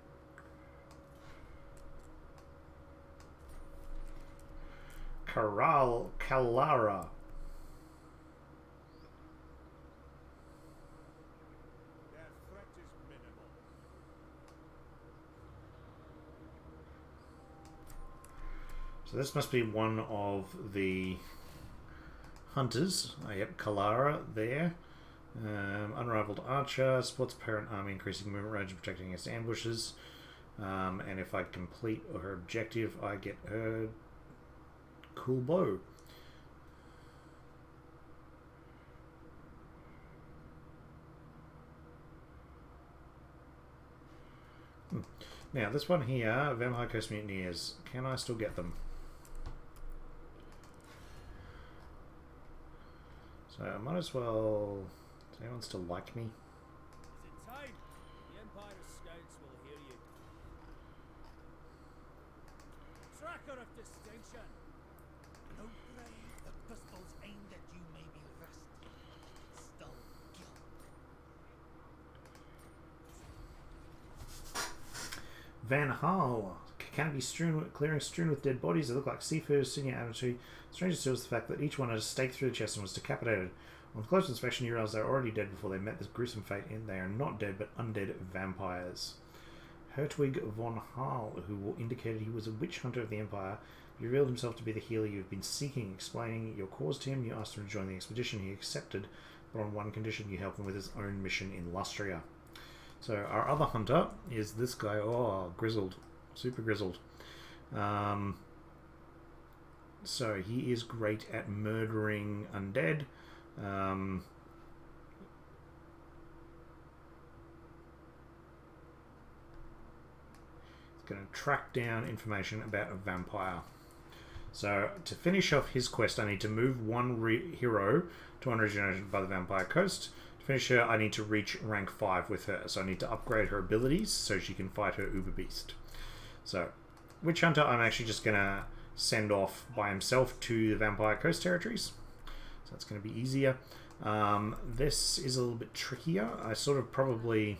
Kalara. Their threat is minimal. So this must be one of the hunters. Yep, Kalara there. Unrivaled archer, supports parent army, increasing movement range and protecting against ambushes. And if I complete her objective, I get her cool bow. Now, this one here, Vampire Coast Mutineers. Can I still get them? So I might as well... Does anyone still like me? Is it time? The Empire Scouts will hear you. Tracker of distinction. No brave, the pistols aimed at you may be rusty. Still kill. Van Hal can be strewn with dead bodies that look like seafarers sitting at attitude. Stranger still is the fact that each one had a stake through the chest and was decapitated. On close inspection, you realize they were already dead before they met this gruesome fate, and they are not dead but undead vampires. Hertwig von Hal, who indicated he was a witch hunter of the Empire, revealed himself to be the healer you've been seeking. Explaining your cause to him, you asked him to join the expedition. He accepted, but on one condition: you help him with his own mission in Lustria. So our other hunter is this guy. Oh, grizzled. Super grizzled. So he is great at murdering undead. He's going to track down information about a vampire. So to finish off his quest, I need to move one hero to unregenerated by the Vampire Coast. To finish her, I need to reach rank 5 with her. So I need to upgrade her abilities so she can fight her Uber Beast. So, Witch Hunter, I'm actually just going to send off by himself to the Vampire Coast territories. So that's going to be easier. This is a little bit trickier. I sort of probably...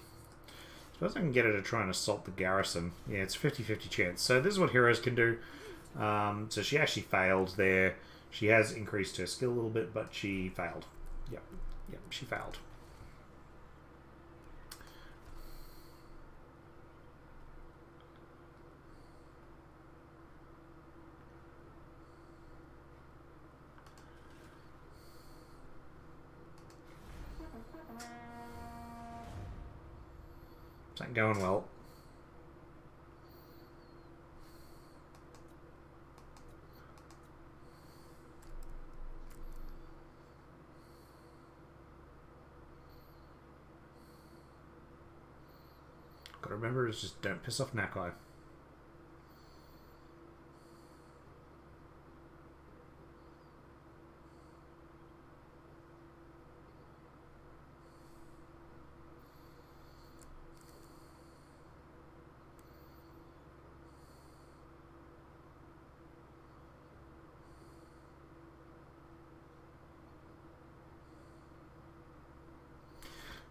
suppose I can get her to try and assault the garrison. Yeah, it's a 50-50 chance. So this is what heroes can do. So she actually failed there. She has increased her skill a little bit, but she failed. Yep, she failed. It's not going well. Gotta remember, is just don't piss off Nakai.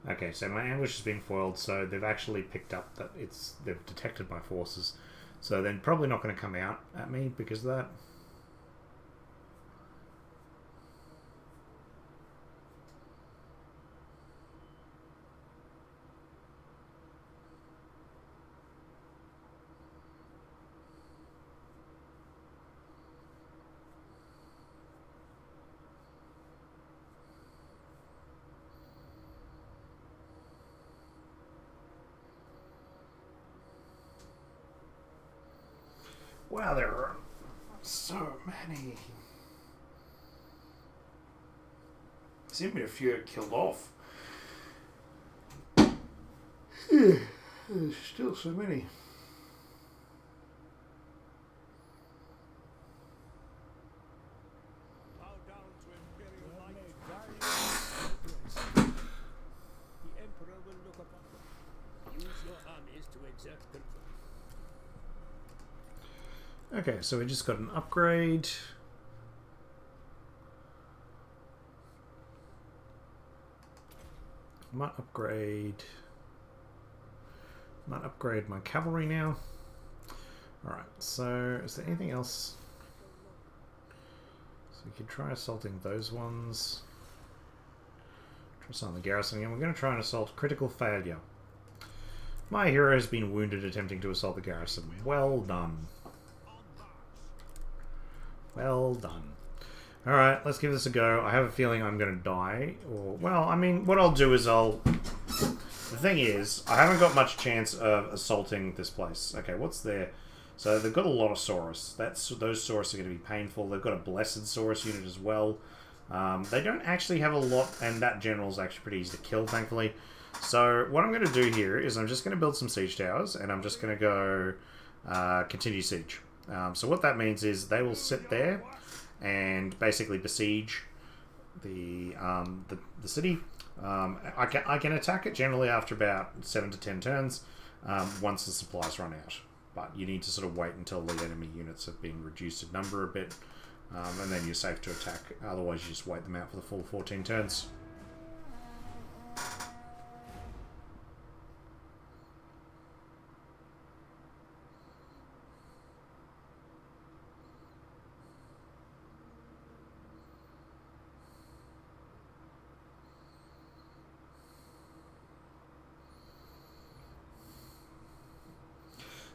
Okay, so my ambush has been foiled, so they've actually picked up that they've detected my forces. So they're probably not going to come out at me because of that. Wow, there are so many. Seem to be a few killed off. There's still so many. Bow down to Imperial might. The Emperor will look upon them. Use your armies to exert control. Okay, so we just got an upgrade. Might upgrade my cavalry now. Alright, so is there anything else? So we could try assaulting those ones. Try assaulting the garrison again. We're going to try and assault. Critical failure. My hero has been wounded attempting to assault the garrison. Well done. Well done. Alright, let's give this a go. I have a feeling I'm going to die. Or, well, I mean, what I'll do is I'll... The thing is, I haven't got much chance of assaulting this place. Okay, what's there? So they've got a lot of Saurus. Those Saurus are going to be painful. They've got a Blessed Saurus unit as well. They don't actually have a lot, and that general's actually pretty easy to kill, thankfully. So what I'm going to do here is I'm just going to build some siege towers, and I'm just going to go continue siege. So what that means is they will sit there and basically besiege the city. I can attack it generally after about 7 to 10 turns once the supplies run out. But you need to sort of wait until the enemy units have been reduced in number a bit, and then you're safe to attack. Otherwise, you just wait them out for the full 14 turns.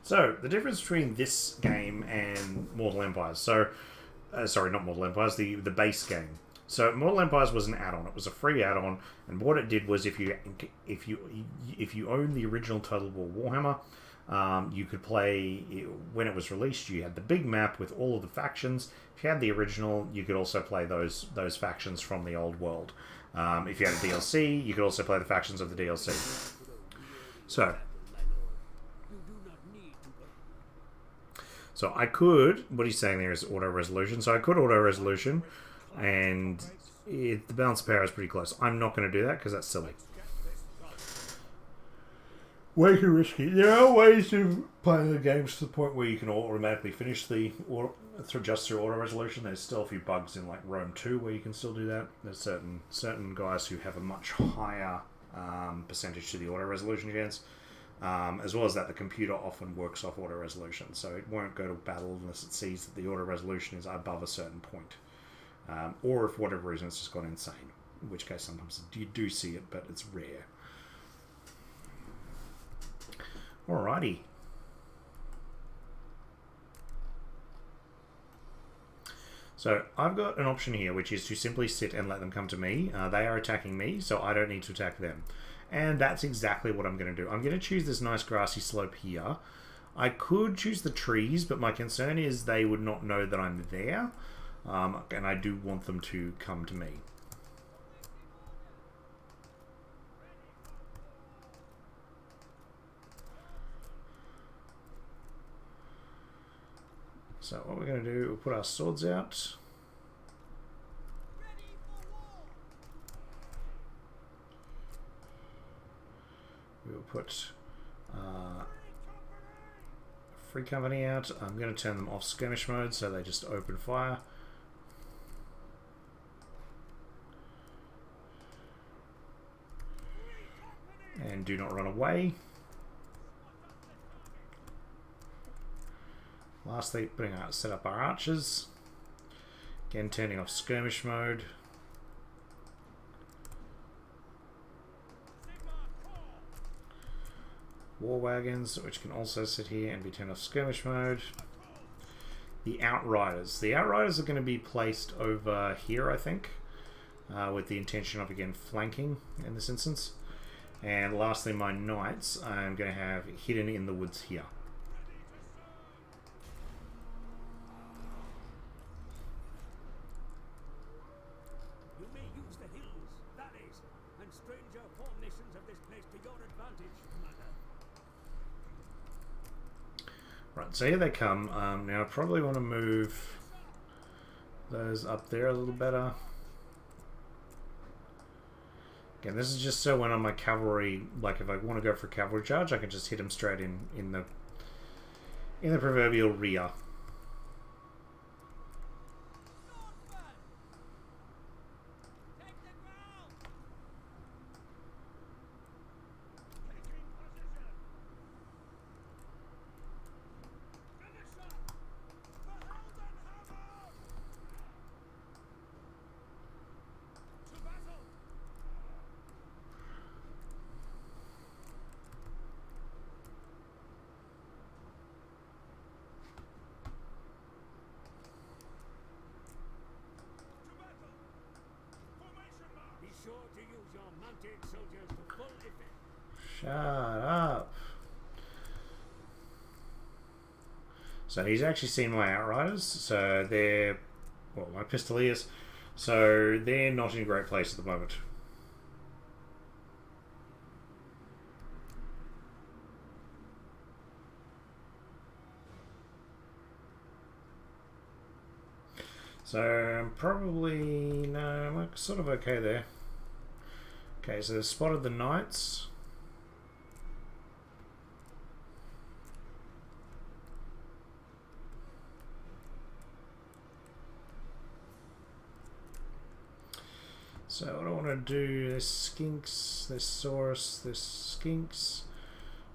So, the difference between this game and Mortal Empires. So, sorry, not Mortal Empires, the base game. So, Mortal Empires was an add-on. It was a free add-on, and what it did was if you own the original Total War Warhammer, you could play when it was released. You had the big map with all of the factions. If you had the original, you could also play those factions from the old world. If you had a DLC, you could also play the factions of the DLC. So I could, what he's saying there is auto-resolution. So I could auto-resolution, and the balance of power is pretty close. I'm not going to do that because that's silly. Way too risky. There are ways to play the games to the point where you can automatically finish just through auto-resolution. There's still a few bugs in like Rome 2 where you can still do that. There's certain guys who have a much higher percentage to the auto-resolution chance. As well as that, the computer often works off auto-resolution, so it won't go to battle unless it sees that the auto-resolution is above a certain point. Or if for whatever reason it's just gone insane, in which case sometimes you do see it, but it's rare. Alrighty. So I've got an option here, which is to simply sit and let them come to me. They are attacking me, so I don't need to attack them. And that's exactly what I'm going to do. I'm going to choose this nice grassy slope here. I could choose the trees, but my concern is they would not know that I'm there. And I do want them to come to me. So what we're going to do, we'll put our swords out. We'll put Free Company out. I'm going to turn them off skirmish mode so they just open fire. And do not run away. Lastly, set up our archers. Again, turning off skirmish mode. War wagons, which can also sit here and be turned off skirmish mode. The outriders. The outriders are going to be placed over here, I think, with the intention of, again, flanking in this instance. And lastly, my knights I'm going to have hidden in the woods here. Right, so here they come. Now I probably want to move those up there a little better. Again, this is just so when I'm a cavalry, like if I want to go for a cavalry charge, I can just hit them straight in the proverbial rear. Be sure to use your mounted soldiers to full effect. Shut up. So he's actually seen my Outriders, so they're, well, my Pistoliers, so they're not in a great place at the moment. So I'm probably, no, I'm sort of okay there. Okay, so they've spotted the Knights. So what I want to do, there's Skinks, there's Saurus, there's Skinks.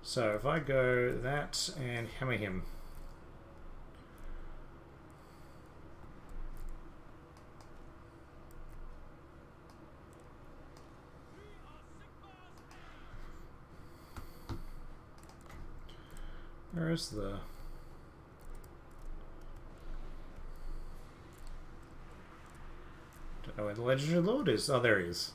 So if I go that and hammer him. Where is the... Don't know where the Legendary Lord is. Oh, there he is.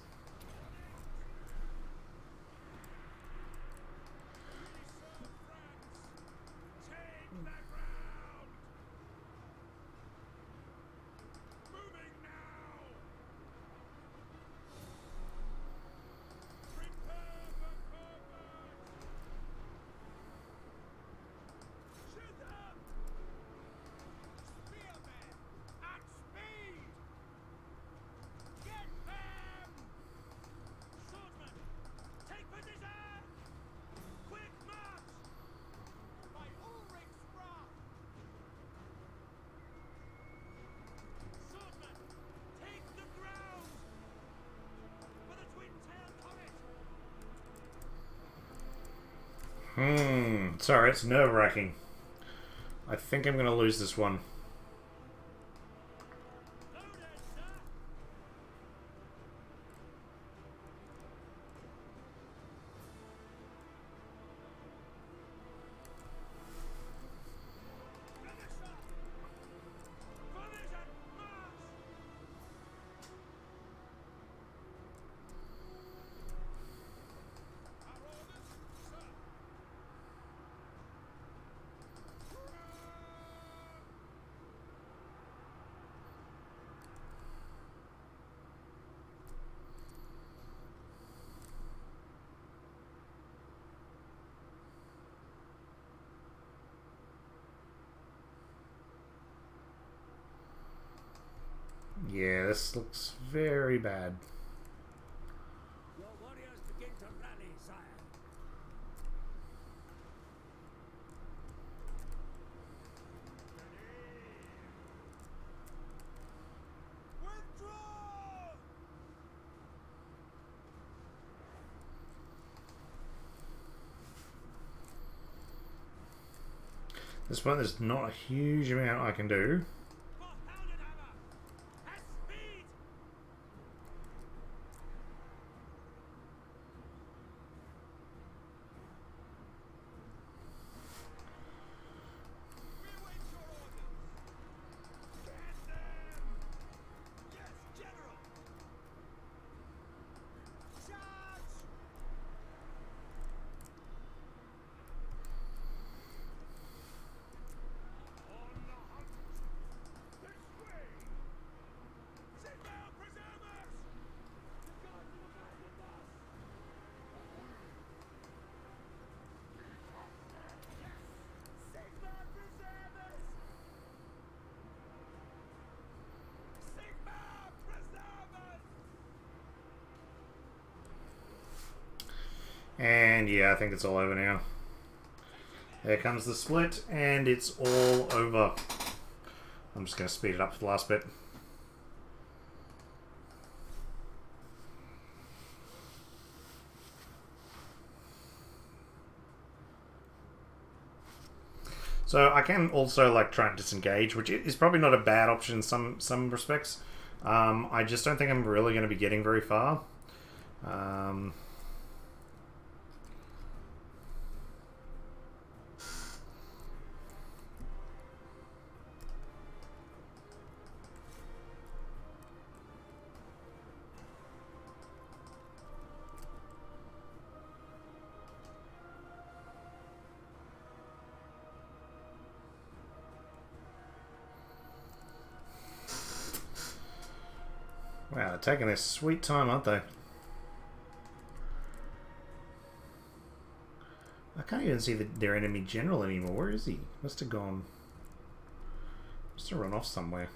Sorry, it's nerve-wracking. I think I'm going to lose this one. Yeah, this looks very bad. Your warriors begin to rally, sire. Withdraw! At this point, there's not a huge amount I can do. And yeah, I think it's all over now. There comes the split, and it's all over. I'm just going to speed it up for the last bit. So I can also like try and disengage, which is probably not a bad option in some respects. I just don't think I'm really going to be getting very far. Wow, they're taking their sweet time, aren't they? I can't even see their enemy general anymore. Where is he? Must have gone. Must have run off somewhere.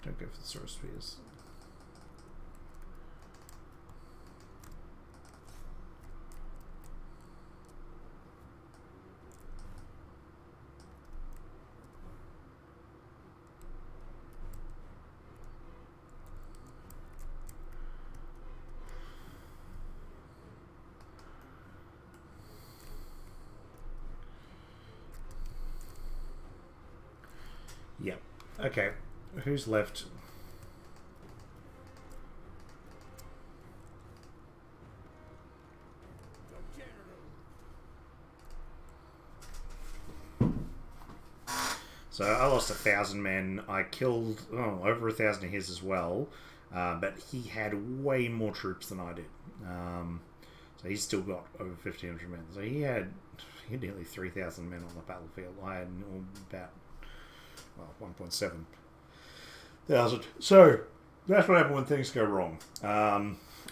Don't go for the Source Spheres. Yep. Okay. Who's left? So I lost 1,000 men. I killed over 1,000 of his as well, but he had way more troops than I did. So he's still got over 1,500 men. So he had nearly 3,000 men on the battlefield. I had about 1.7 thousand. So that's what happened when things go wrong.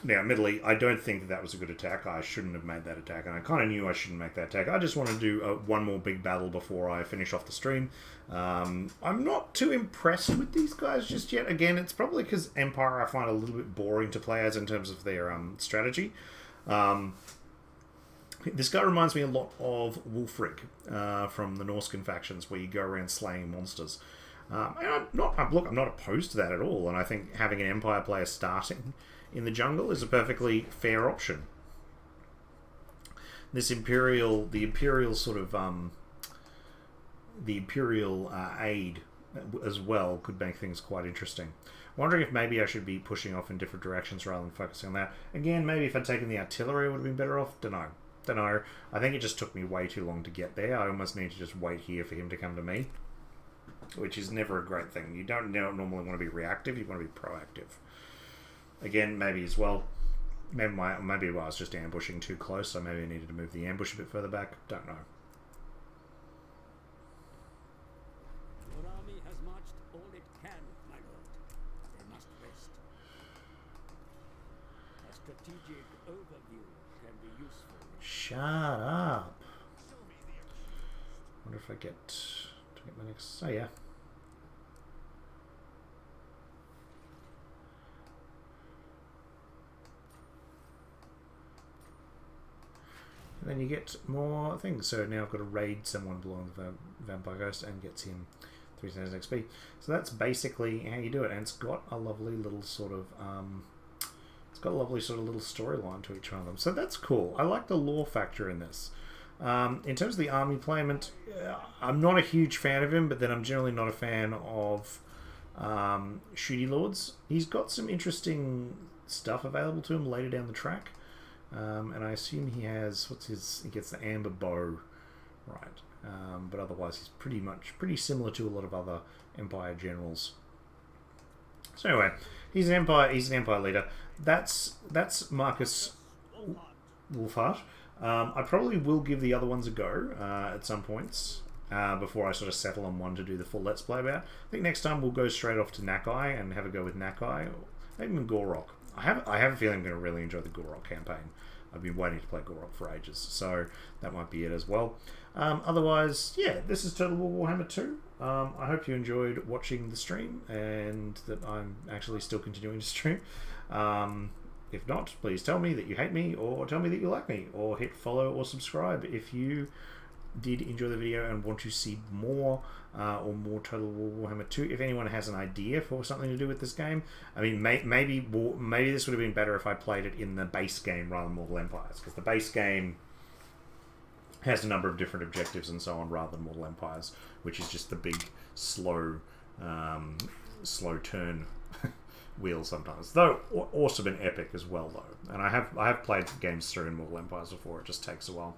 Now, admittedly, I don't think that was a good attack. I shouldn't have made that attack, and I kind of knew I shouldn't make that attack. I just want to do one more big battle before I finish off the stream. I'm not too impressed with these guys just yet. Again, it's probably because Empire I find a little bit boring to play as in terms of their strategy. This guy reminds me a lot of Wulfric from the Norscan factions, where you go around slaying monsters. And I'm not opposed to that at all, and I think having an Empire player starting in the jungle is a perfectly fair option. This the Imperial sort of the Imperial aid as well could make things quite interesting. Wondering if maybe I should be pushing off in different directions rather than focusing on that. Again, maybe if I'd taken the artillery, I would have been better off. Don't know. I think it just took me way too long to get there. I almost need to just wait here for him to come to me, which is never a great thing. You don't normally want to be reactive. You want to be proactive. Again, maybe as well. Maybe I was just ambushing too close, so maybe I needed to move the ambush a bit further back. Don't know. Your army has marched all it can, my lord. They must rest. A strategic overview can be useful. Shut up. Wonder if I get my next. Oh yeah. And then you get more things. So now I've got to raid someone belonging to the Vampire Ghost and gets him 3,000 XP. So that's basically how you do it. And it's got a lovely little sort of little storyline to each one of them. So that's cool. I like the lore factor in this. In terms of the army placement, I'm not a huge fan of him, but then I'm generally not a fan of Shooty Lords. He's got some interesting stuff available to him later down the track. And I assume he has, he gets the Amber Bow, right. But otherwise he's pretty similar to a lot of other Empire generals. So anyway, he's an Empire leader. That's Marcus Wolfhart. I probably will give the other ones a go at some points before I sort of settle on one to do the full Let's Play about. I think next time we'll go straight off to Nakai and have a go with Nakai, or maybe even Gorok. I have a feeling I'm going to really enjoy the Gorok campaign. I've been waiting to play Gorok for ages, so that might be it as well. Otherwise, yeah, this is Total War Warhammer 2. I hope you enjoyed watching the stream and that I'm actually still continuing to stream. If not, please tell me that you hate me or tell me that you like me, or hit follow or subscribe if you did enjoy the video and want to see more or more Total War Warhammer 2. If anyone has an idea for something to do with this game, I mean, maybe this would have been better if I played it in the base game rather than Mortal Empires, because the base game has a number of different objectives and so on rather than Mortal Empires, which is just the big slow turn wheel sometimes. Though awesome and epic as well though. And I have played games through in Mortal Empires before. It just takes a while.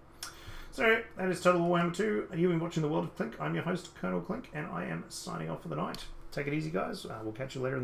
So that is Total War Warhammer 2. You've been watching The World of Clink. I'm your host, Colonel Clink, and I am signing off for the night. Take it easy, guys. We'll catch you later in the